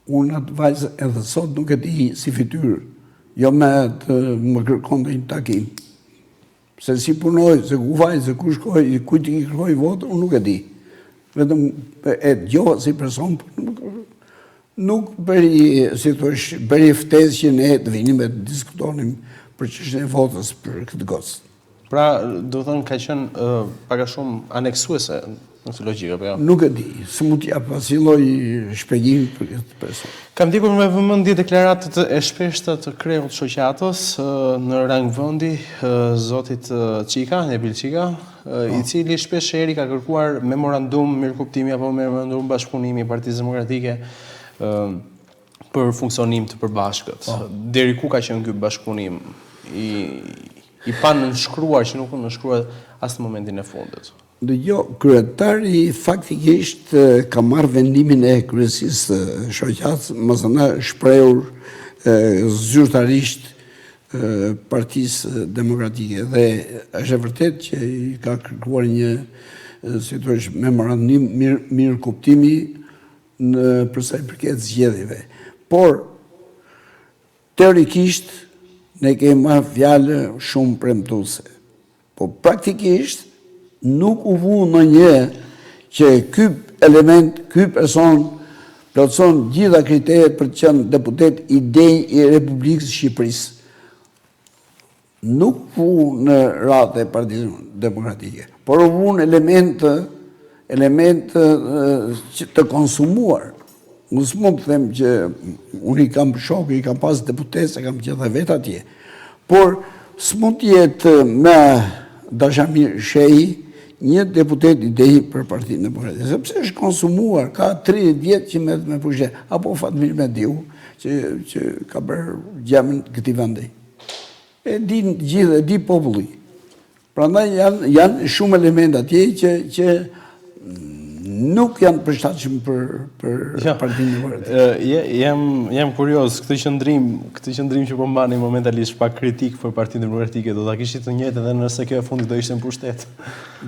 Unë atë vajzë edhe sot nuk e di si fytyrë, jo me të më kërkon dhe një takim. Se si punoj, se ku vajzë, se ku shkoj, ku ti kërkoj votë, unë nuk e di. Vetëm e djoha si person, nuk bëri, si thush, bëri ftesë që ne të vinim e të diskutonim për çështjen e votës për këtë gocë.
Pra, do të thënë, ka qenë paka shumë aneksuese në këtë logjikë, apo jo?
Nuk e di, së mund t'ja asnjë lloj shpjegimi për këtë person.
Kam ndjekur me vëmendje deklaratët e shpeshta të kreut shoqatës në rang vendi zotit Çika, Nebil Çika, i cili shpesh eri ka kërkuar memorandum mirëkuptimi apo memorandum bashkëpunimi i Partisë Demokratike për funksionim të përbashkët. Deri ku ka qenë ky bashkëpunim i panënshkruar që nuk u nënshkruar as në momentin e fundit?
Jo, kryetari faktikisht ka marrë vendimin e kryesisë shoqatës, mësëna shprehur zyrtarisht Partisë Demokratike dhe është e vërtet që i ka kërkuar një si thuaç memorandum mirëkuptimi në përsa i përket zgjedhjeve. Por teorikisht ne kemi marrë fjalë shumë premtuese. Po praktikisht nuk u vu ndonjë që ky element, ky person plotëson gjitha kriteret për të qenë deputet i denj i Republikës së Shqipërisë. Nuk vu në radhë e Partisë Demokratike, por u vu në element të konsumuar. Unë s'mund të them që unë i kam shokë, i kam pas deputet, se kam qenë dhe vetë atje. Por s'mund të jetë me Dashamir Shehi një deputet i denj për Partinë Demokratike, sepse është konsumuar, ka 30 vjet që merret me pushtet, apo Fatmir Mediu që ka bërë gjamën këtij vendi. E din gjithë, e di populli. Prandaj janë shumë elemente atje që nuk janë përshtatshëm për Partinë Demokratike.
Jam kurioz, këtë qëndrim që po mbani momentalisht pak kritik për Partinë Demokratike, do ta kishit të njëjtë edhe nëse kjo e fundit do ishte në pushtet.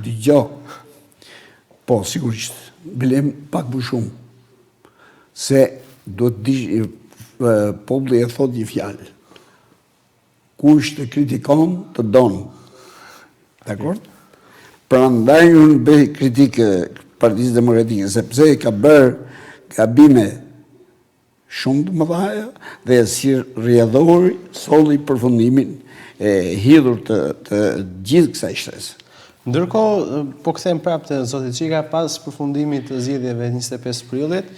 Dgjoj. Po, sigurisht, bilem pak më shumë. Se do të dish populli e thot një fjalë. kush të kritikon të donë. Dakord? Prandaj unë bëj kritikë Partisë Demokratike, sepse ka bërë gabime shumë të mëdha dhe si rrjedhori solli përfundimin e hidhur të gjithë kësaj shtresë.
Ndërkohë, po kthehem prapë te zoti Çika, pas përfundimit të zgjedhjeve 25 prillit,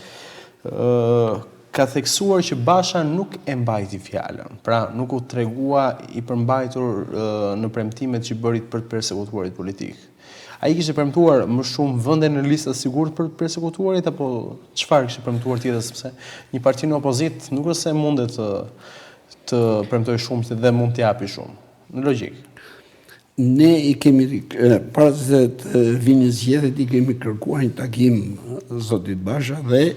ka theksuar që Basha nuk e mbajti fjalën. Pra, nuk u tregua i përmbajtur në premtimet që bëri për të persekutuarit politik. Ai kishte premtuar më shumë vende në listat sigurt për të persekutuarit, apo çfarë kishte premtuar tjetër, sepse një parti në opozit nuk është se mundet të premtoj shumë dhe mund të japi shumë. Në logjik.
Ne i kemi, para se të vinë zgjedhjet, i kemi kërkuar një takim zotit Basha dhe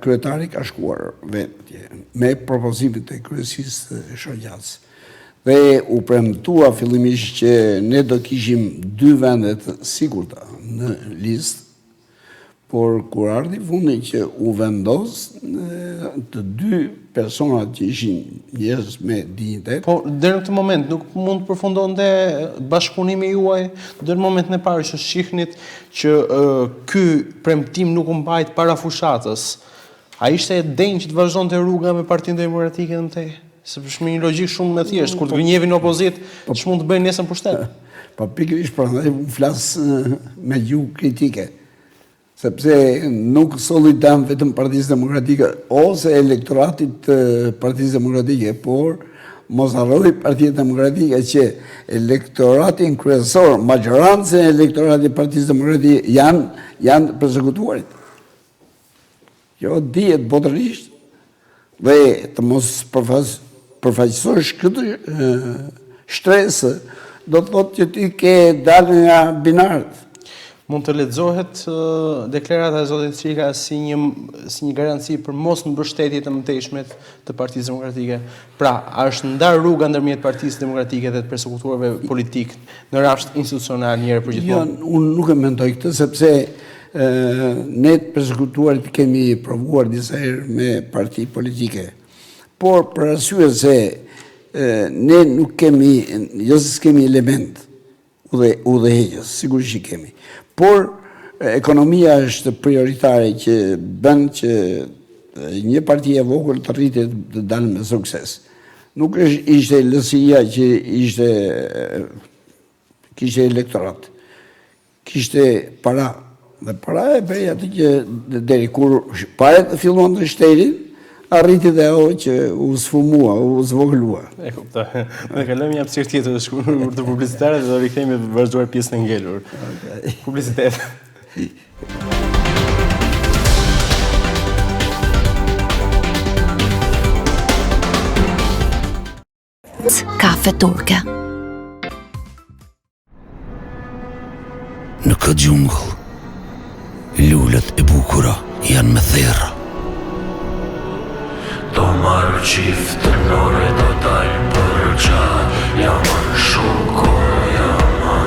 kryetari ka shkuar vetë me propozimet e kryesisë shoqatës. Dhe u premtua fillimisht që ne do kishim 2 vende të sigurta në listë, por kur ardhi fundi që u vendos të 2 personat që ishin njerëz me dinjitet.
Po deri në këtë moment nuk mund të përfundonte bashkëpunimi juaj deri në momentin e parë që shihnit që ky premtim nuk u mbajt para fushatës. A ishte e denjë që të vazhdonte rruga me Partinë Demokratike mëtej? Sepse është një logjik shumë më thjeshtë, kur të gënjevin në opozit, ç'mund të bëjnë nesër pushtet.
Po pikërisht prandaj unë flas me gjuhë kritike. Sepse nuk solidam vetëm Partisë Demokratike ose elektoratit të Partisë Demokratike, por mos harroj Partia Demokratike që elektoratin kryesor, majorancën e elektoratit Partisë Demokratike janë përsekutuarit. Jo dihet botërisht dhe të mos përfaqësosh këtë shtresë, do të thotë që ti ke dalë nga binarët.
Mund të lexohet deklarata e zotit Çika si një garanci për mos mbështetje të mëtejshme të Partisë Demokratike. Pra, është ndar rruga ndërmjet Partisë Demokratike dhe të persekutuarve politik në rasht institucional njëherë për gjithmonë.
Jo, unë nuk e mendoj këtë, sepse ne të persekutuarit kemi provuar disa herë me parti politike. Por për arsye se ne nuk kemi, jo se s'kemi element udhëheqës, sigurisht që kemi. Por ekonomia është prioritare që bën që një parti e vogël të rritet të dalë me sukses. Nuk ishte lësia që kishte elektorat, kishte para. Dhe para e bëri atë që deri kur paret filluan të shterin, arriti dhe ajo që u sfumua, u zvogëlua.
E kuptoj. Ne kalojmë një hapësirë tjetër të shkurtër të publicitare dhe do rikthehemi të vazhduar pjesën e ngelur. Publicitet.
Kafe turke.
Në këtë gjungull, lulët e bukura janë me therra. Do marrë qiftë nore do dalë për qa, jaman shuko, jaman.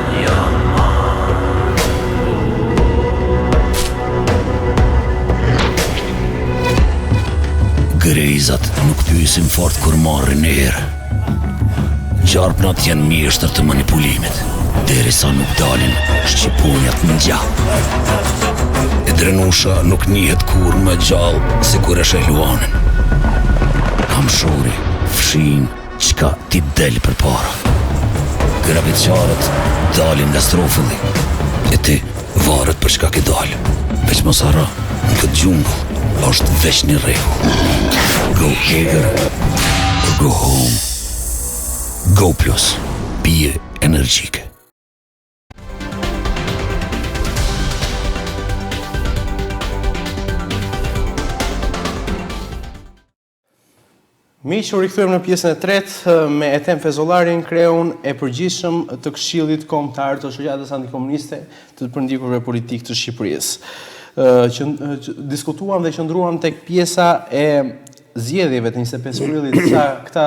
Grejzat nuk pyesin fort kur marrin erë. Gjarpnat janë mjeshtër të manipulimit, derisa nuk dalin shqiponjat në gjallë. E drenusha nuk njihet kur më gjallë si kur e shehluanin. Kamshori, fshin, qka ti del për para. Grabitqarët dalin nga strofulli, e ti varet për shka ke dalë. Veç mos harra, në këtë gjungull është veç një rregull. Go bigger or go home. Go Plus, pije energjike.
Miq, u rikthyem në pjesën e tretë me Ethem Fezollarin, kreun e përgjithshëm të Këshillit Kombëtar të Shoqatës Antikomuniste të përndikurve politik të Shqipërisë. Diskutuam dhe qëndruam tek pjesa e zgjedhjeve të 25 prillit këta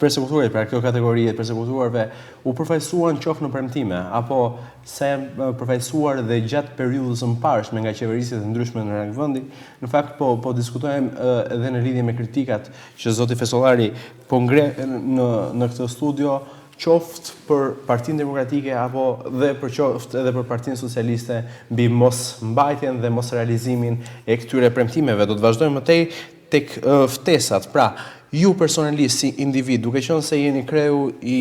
persekutuarit, pra kjo kategori e persekutuarve u përfaqësuan qoftë në premtime apo se përfaqësuar dhe gjatë periudhës së mparshme nga qeverisjet e ndryshme në rang vendi. Në fakt po diskutojmë edhe në lidhje me kritikat që zoti Fesollari po ngre në këtë studio, qoftë për Partinë Demokratike apo dhe qoftë edhe për Partinë Socialiste mbi mos mbajtjen dhe mos realizimin e këtyre premtimeve. Do të vazhdojmë më tej tek ftesat. Pra, ju personalisht si individ, duke qenë se jeni kreu i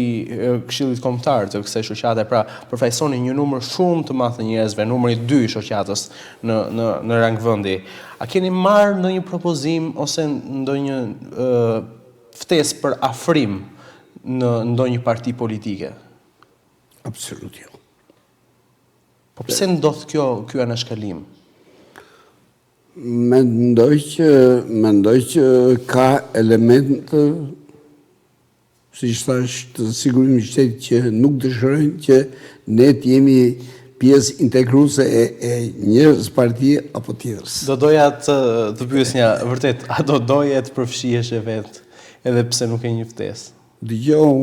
Këshillit Kombëtar të kësaj shoqate, pra përfaqësoni një numër shumë të madh të njerëzve, numri 2 i shoqatës në rang vendi. A keni marrë ndonjë propozim ose ndonjë ftesë për afrim në ndonjë parti politike?
Absolut jo.
Po pse ndodh ky anashkalim?
Mendoj që ka element, siç thash, të sigurimit shtetit që nuk dëshirojnë që ne të jemi pjesë integruese e një partie apo tjetrës.
Do doja të pyesja vërtet, a do doje të përfshihesh vetë edhe pse nuk e një ftesë?
Dëgjoj,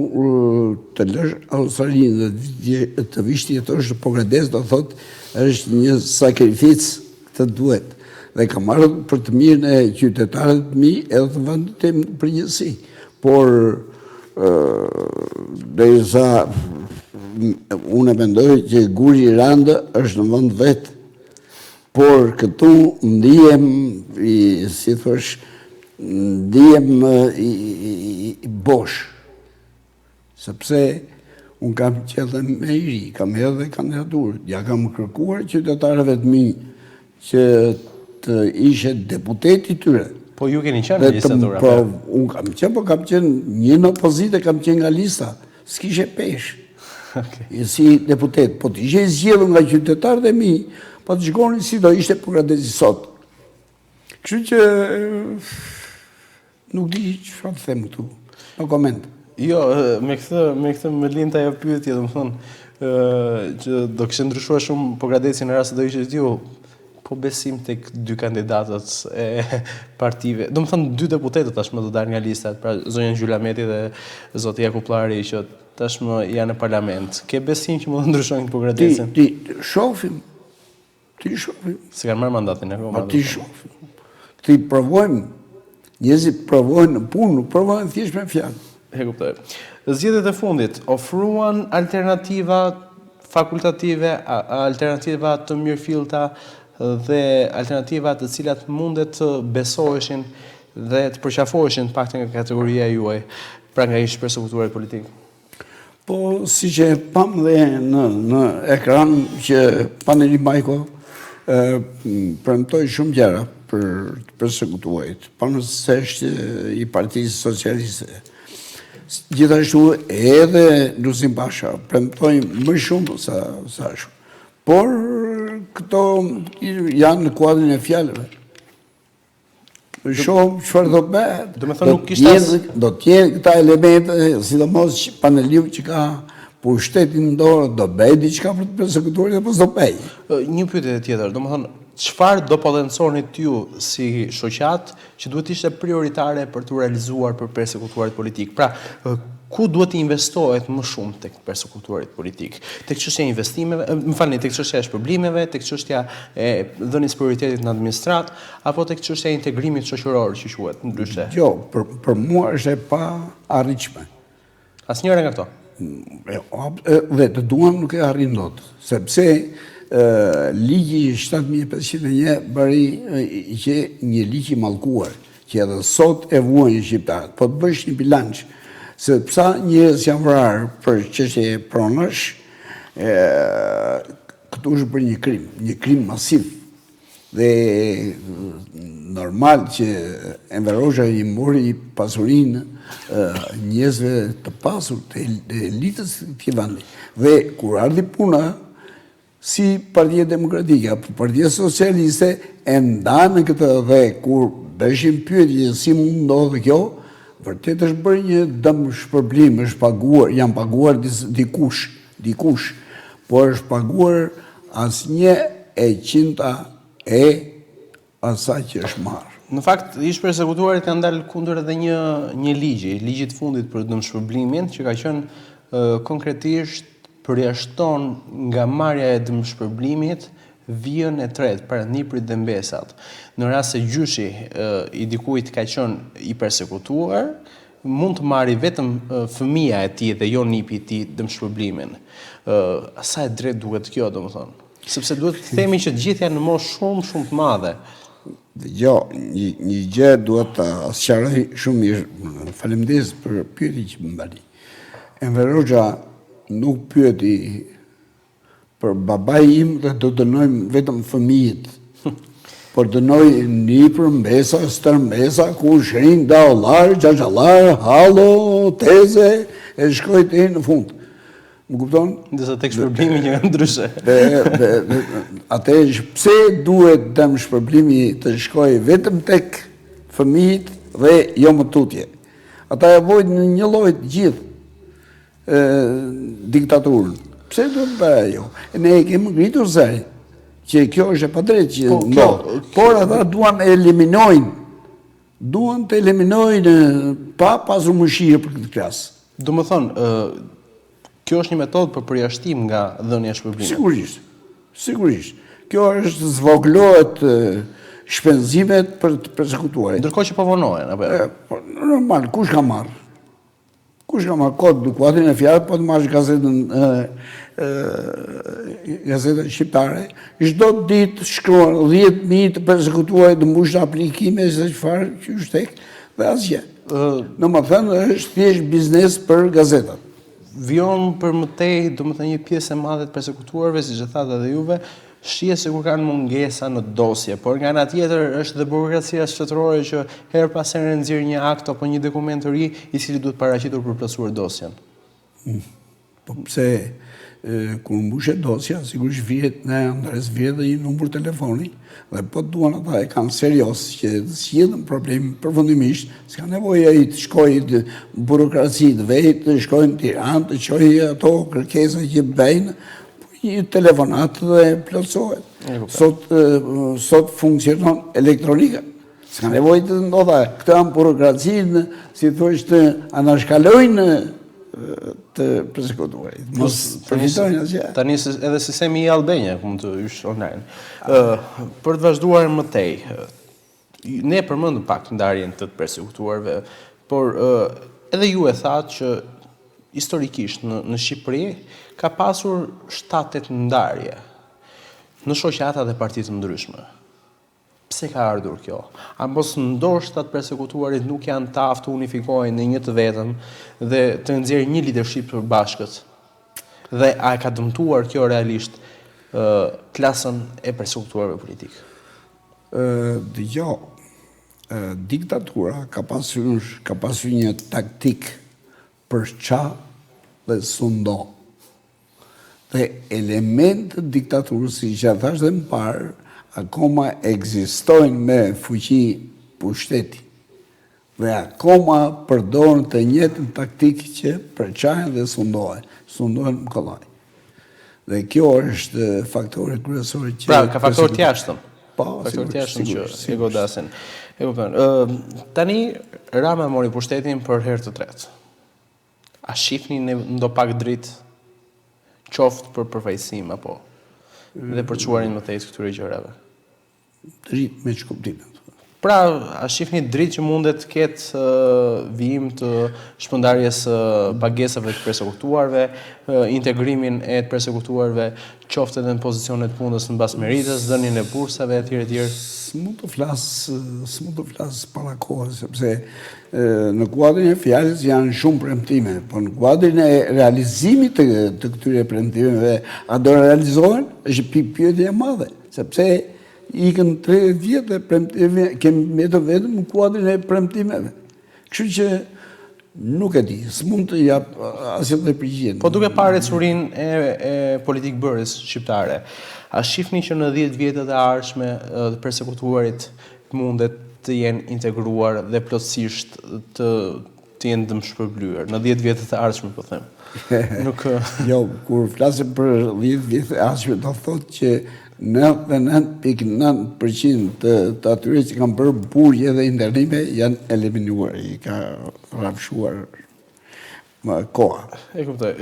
të lësh Australinë dhe të vish të jetosh në progres, do thotë është një sakrificë të duhet. Dhe ka marrë për të mirën e qytetarëve të mi edhe të vendit tim në përgjithësi. Por derisa unë mendoj që guri i randë është në vend vet. Por këtu ndihem si thosh, ndihem i bosh. Sepse unë kam qenë me i ri, kam edhe kandidaturë. Ja kam kërkuar qytetarëve të mi që të ishe deputeti tyre.
Po ju keni qenë në listatura?
Po, unë kam qenë, po kam qenë një në opozitë, kam qenë nga lista. S'kishe pesh. Si deputet. Po të ishe zgjedhur nga qytetarët e mi, po të shkonin si do ishte progresi sot. Kështu që nuk di çfarë të them këtu. No koment.
Jo, me këtë më lindte ajo pyetje, domethënë që do kishte ndryshuar shumë progresi në rast se do ishte ju. Po besim tek dy kandidatët e partive. Domethënë dy deputetët tashmë do dalin nga listat, pra zonja Gjyla Meti dhe zoti Jakub Llari që tashmë janë në parlament. Ke besim që mund të ndryshojnë progresin?
Ti shohim. Ti shohim.
Se kanë marrë mandatin akoma.
Ti shohim. Ti provojmë. Njerëzit provojnë në punë, nuk provojnë thjesht me fjalë.
E kuptoj. Zgjedhjet e fundit ofruan alternativa fakultative, alternativa të mirëfillta dhe alternativa të cilat mundet të besoheshin dhe të përqafoheshin paktën nga kategoria juaj, pra nga ish persekutuarit politik.
Po, si që pam dhe në ekran që Paneli Majko premtoi shumë gjëra për të persekutuarit, pavarësisht i Partisë Socialiste. Gjithashtu edhe Lusin Basha premtoi më shumë sa shumë. Por këto janë në kuadrin e fjalëve. Shohim çfarë do bëhet. Do të jenë këta elemente, sidomos Paneliu që ka pushtetin në dorë, do bëj diçka për të persekutuarit apo s'do bëj.
Një pyetje tjetër, domethënë çfarë do potenconit ju si shoqat që duhet ishte prioritare për të realizuar për persekutuarit politik? Pra, ku duhet të investohet më shumë tek persekutuarit politik? Tek çështja e investimeve, tek çështja e shpërblimeve, tek çështja e dhënies prioritetit në administrat, apo tek çështja e integrimit shoqëror që quhet ndryshe?
Jo, për mua është e pa arritshme.
Asnjëra nga këto.
Dhe të duam nuk e arrin dot, sepse ligji 7501 bëri që një ligj i mallkuar, që edhe sot e vuajnë shqiptarët. Po të bësh një bilanç se sa njerëz janë vrarë për çështje pronash, këtu është bërë një krim masiv. Dhe normal që Enver Hoxha i mori pasurinë njerëzve të pasur, të elitës të këtij vendi. Dhe kur ardhi puna, si Partia Demokratike apo Partia Socialiste e ndanë këtë, dhe kur bëshin pyetje si mund ndodhë kjo, vërtet është bërë një dëm shpërblim, janë paguar dikush, por është paguar asnjë e qinta e asaj që është marrë.
Në fakt, ish persekutuarit kanë dalë kundër edhe një ligjit fundit për dëmshpërblimin, që ka qenë konkretisht përjashton nga marrja e dëmshpërblimit vijën e tretë, parandiprit dhe mbesat. Në rast se gjyshi i dikujt ka qenë i persekutuar, mund të marrë vetëm fëmia e tij dhe jo nipi i tij dëmshpërblimin. Sa e drejt duket kjo, domethënë? Sepse duhet të themi që gjithë janë në moshë shumë të madhe.
Jo, një gjë duhet të sqaroj shumë mirë. Faleminderit për pyetjen që më bëni. Enver Hoxha nuk pyeti për babai im dhe do dënojmë vetëm fëmijët. Por dënoj nipër, mbesa, stërmbesa, ku shenjë, daullar, xhaxhallar, hallo, teze, e shkoj deri në fund. Më kupton?
Ndërsa tek shpërblimi që janë ndryshe.
Atë pse duhet dëmshpërblimi të shkojë vetëm tek fëmijët dhe jo më tutje. Ata e vojnë në një lloj të gjithë diktaturën. Pse duhet bëjë ajo? Ne e kemi ngritur zërin që kjo është e padrejtë që ndodh. Por ata duan të eliminojnë pa pasur mëshirë për këtë klasë.
Domethënë, kjo është një metodë për përjashtim nga dhënia e shpërblimit.
Sigurisht. Kjo është zvoglohet shpenzimet për të persekutuarit.
Ndërkohë që po vonohen, apo?
Normal, kush ka marrë? Kush ka marrë kod kuadrin e fjalës, po të marrësh gazetën shqiptare, çdo ditë shkruan 10.000 të persekutuarit të mbushur aplikime se çfarë që është tek dhe asgjë. Domethënë është thjesht biznes për gazetat.
Vion për mëtej, domethënë një pjesë e madhe të persekutuarve, siç e thatë edhe juve, shihet se kur kanë mungesa në dosje, por nga ana tjetër është dhe burokracia shtetërore që her pas here nxjerr një akt apo një dokument të ri i cili duhet paraqitur për plotësuar dosjen.
Po pse kur mbushet dosja, sigurisht vihet në Andres vjet dhe një numër telefoni, dhe po duan ata e kanë serios që të sjellin problemin përfundimisht, s'ka nevojë ai të shkojë në burokraci të vetë, të shkojnë në Tiranë, të çojë ato kërkesa që bëjnë, një telefonat dhe plotësohet. Sot funksionon elektronika. S'ka nevojë të ndodha këta burokracinë, si thuaç, të anashkalojnë të persekutuarit. Mos përfitojnë asgjë.
Tani edhe sistemi i Albania mund të ysh online. Për të vazhduar mëtej, ne përmendëm pak ndarjen të persekutuarve, por edhe ju e thatë që historikisht në Shqipëri ka pasur 7-8 ndarje në shoqata dhe parti të ndryshme. Pse ka ardhur kjo? A mos ndoshta të persekutuarit nuk janë të aftë unifikohen në një të vetëm dhe të nxjerrë një leadership të bashkët? Dhe a ka dëmtuar kjo realisht klasën e persekutuarve politik?
Jo. Diktatura ka pasur një taktik për qa dhe sundo. Dhe elementët diktaturës, si që thash dhe më parë, akoma ekzistojnë me fuqi pushteti. Dhe akoma përdorën të njëjtën taktikë që përçajnë dhe sundohen. Sundohen më kollaj. Dhe kjo është faktori kryesor që...
Pra, ka faktor tjashtëm.
Po,
faktor tjashtëm që e godasin. Tani, Rama mori pushtetin për herë të tretë. A shifni në ndo pak dritë qoftë për përfaqësim apo dhe për çuarin më tej këtyre gjërave?
Dritë me ç'kuptim?
Pra, a shifni dritë që mundet të ketë vijim të shpërndarjes pagesave të persekutuarve, integrimin e të persekutuarve, qoftë edhe në pozicionet punës në bazë meritës, dhënien e bursave etj.
S'mund të flas para kohës, sepse në kuadrin e fjalës janë shumë premtime, por në kuadrin e realizimit të këtyre premtimeve, a do realizohen, është pyetje e madhe, sepse ikën 30 vjet dhe premtime kemi mbetur vetëm në kuadrin e premtimeve. Kështu që nuk e di, s'mund të jap asnjë përgjigje.
Po duke parë ecurinë e politikë bërës shqiptare, a shifni që në 10 vjetët e ardhshme të persekutuarit mundet të jenë integruar dhe plotësisht të jenë dëmshpërblyer në 10 vjetët e ardhshme, po them. Nuk
jo, kur flasim për 10 vjet e ardhshme do thotë që 99.9% të atyre që kanë bërë burje dhe internime janë eliminuar, i ka rafshuar koha.
E kuptoj.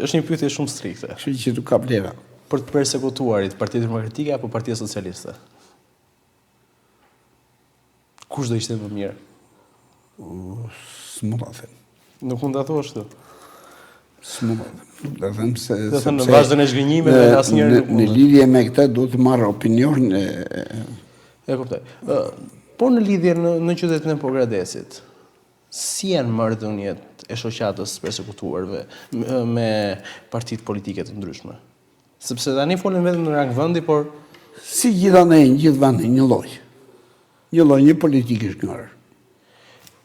Është një pyetje shumë strikte.
Kështu që tu ka vlera.
Për të persekutuarit Partitë Demokratike apo Partia Socialiste? Kush do ishte më mirë?
S'mund ta them.
Nuk mund ta thuash këtë.
S'mund ta them. Do them se
Do thënë në vazhdon e zhgënjimeve asnjëri nuk
në
mund.
lidhje me këtë duhet të marr opinion
E kuptoj. Por në lidhje në qytetin e Pogradesit, si janë marrëdhëniet e shoqatës persekutuarve me partitë politike të ndryshme? Sepse tani folën vetëm në rang vendi, por
si gjithanë në gjithë vendin një lloj. Një lloj një politikë shkëngar.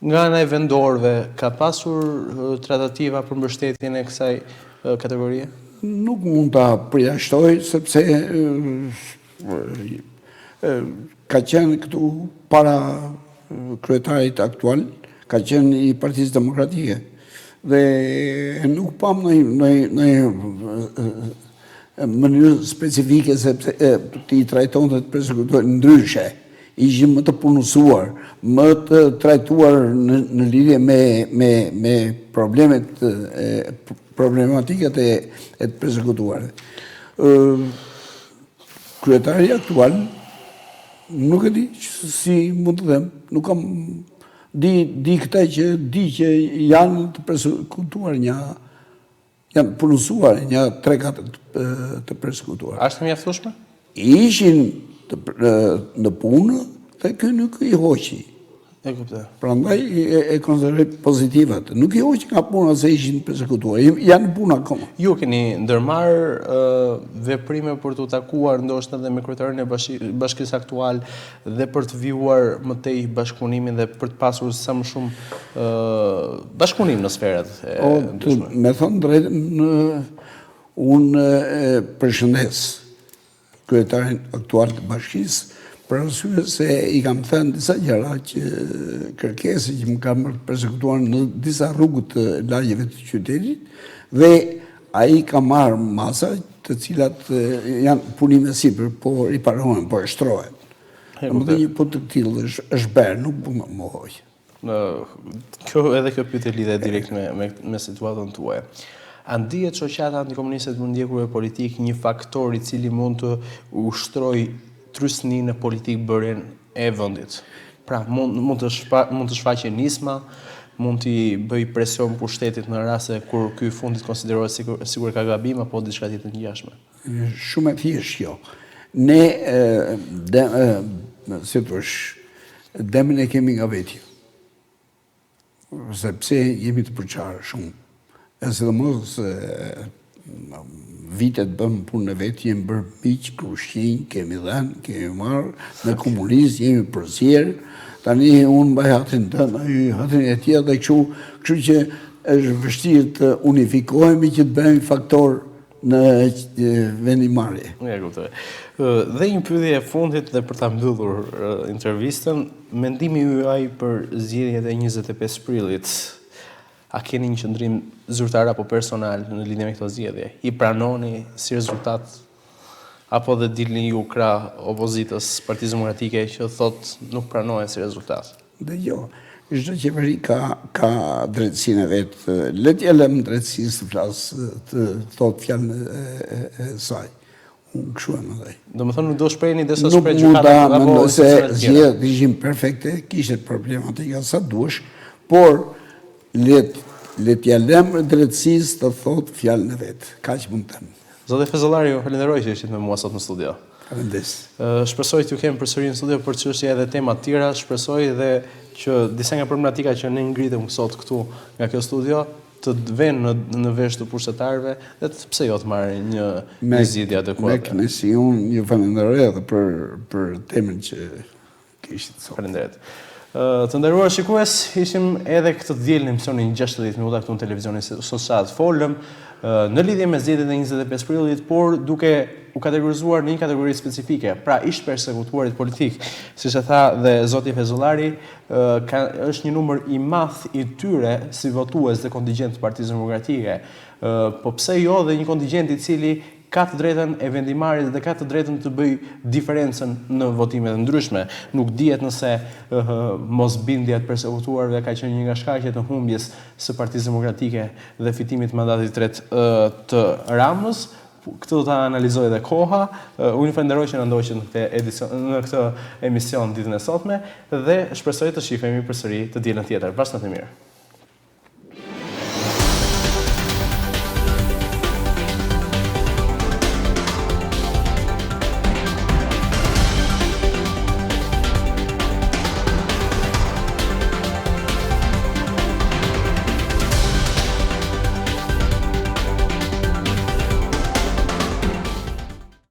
nga ana e vendorëve ka pasur tratativa për mbështetjen e kësaj kategorie?
Nuk mund ta përjashtoj sepse ka qenë këtu para kryetarit aktual, ka qenë i Partisë Demokratike dhe nuk pam në mënyrë specifike sepse ti trajtonte të persekutuar ndryshe. Ishin më të punësuar, më të trajtuar në lidhje me problematikat e të persekutuar. Kryetari aktual nuk e di si mund të them, nuk kam di këta që janë të persekutuar janë punësuar një 3-4 të persekutuar.
A është mjaftueshme?
Ishin në punë dhe kjo nuk i hoqi.
E kuptoj.
Prandaj e konsideroj pozitivat. Nuk i hoqi nga puna se ishin persekutuar. Janë në punë akoma.
Ju keni ndërmarrë veprime për të takuar ndoshta edhe me kryetarin e bashkisë aktual dhe për të vijuar më tej bashkëpunimin dhe për të pasur sa më shumë bashkëpunim në sferat e ndryshme.
Me thonë drejtën, unë përshëndes kryetarin aktual të bashkisë, për arsye se i kam thënë disa gjëra që kërkesë që më kam persekutuar në disa rrugët të lagjeve të qytetit dhe ai ka marrë masa të cilat janë punime sipër, por i parohen, por shtrohen. Domethënë një punë të tillë është bërë, nuk mund të mohoj.
Kjo pyetje lidhet direkt me situatën tuaj. A ndihet shoqata antikomuniste të ndjekurve politik një faktor i cili mund të ushtrojë trysni në politikë bërjen e vendit? Pra, mund të shfaqe nisma, mund t'i bëj presion pushtetit në raste kur ky fundit konsiderohet sigur ka gabim apo diçka tjetër të ngjashme?
Shumë e thjeshtë kjo. Ne si thosh, demin e kemi nga vetja. Sepse jemi të përqarë shumë. E sidomos vitet bëm punë në vetë, jemi bërë miq, krushqinj, kemi dhenë, kemi marrë, me komunist, jemi përsjerë, tani unë mbaj hatin tënë, hatin e tja dhe kështu që është vështirë të unifikohemi që të bëjmë faktor në vendimarrje.
Ja, kuptoj. Dhe një pyetje e fundit dhe për ta mbyllur intervistën, mendimi juaj për zgjedhjet e 25 prillit, a keni një qëndrim zyrtar apo personal në lidhje me këto zgjedhje? I pranoni si rezultat apo dhe dilni ju krah opozitës Partisë Demokratike që thotë nuk pranohen si rezultat?
Dhe jo, çdo qeveri ka drejtësinë e vet. Le t'ja lëm drejtësisë të flasë, të thotë fjalën e saj. Unë kështu e mendoj.
Domethënë nuk do shprehni desa
nuk
shpreh
mund ta
gjykata
mendoj se zgjedhjet ishin perfekte, kishte problematika sa dush, por le t'ja lëm drejtësisë të thotë fjalën e vet. Kaq mund të them.
Zotë Fezolari, ju falenderoj që ishit me mua sot në studio.
Falendes.
Shpresoj t'ju kem përsëri në studio për çështje edhe tema të tjera, shpresoj dhe që disa nga problematika që ne ngritëm sot këtu nga kjo studio të vënë në vesh të pushtetarëve dhe pse jo të marrin një zgjidhje adekuate.
Me kënaqësi unë ju falenderoj edhe për temën që kishit sot.
Faleminderit. Të nderuar shikues, ishim edhe këtë diell në emisionin 60 minuta këtu në televizionin Sosat. Folëm në lidhje me zgjedhjet e 25 prillit, por duke u kategorizuar në një kategori specifike, pra ish persekutuarit politik, siç e tha dhe zoti Fezolari, është një numër i madh i tyre si votues dhe kontingjent të Partisë Demokratike. Po pse jo dhe një kontingjent i cili ka të drejtën e vendimarrjes dhe ka të drejtën të bëj diferencën në votime të ndryshme. Nuk dihet nëse mosbindja e përsekutuarve ka qenë një nga shkaqet e humbjes së Partisë Demokratike dhe fitimit të mandatit të tretë të Ramës. Këtë do ta analizoj dhe koha. Unë ju falenderoj që na ndoqët në këtë emision ditën e sotme dhe shpresoj të shihemi përsëri të dielën tjetër. Bashkënatë mirë.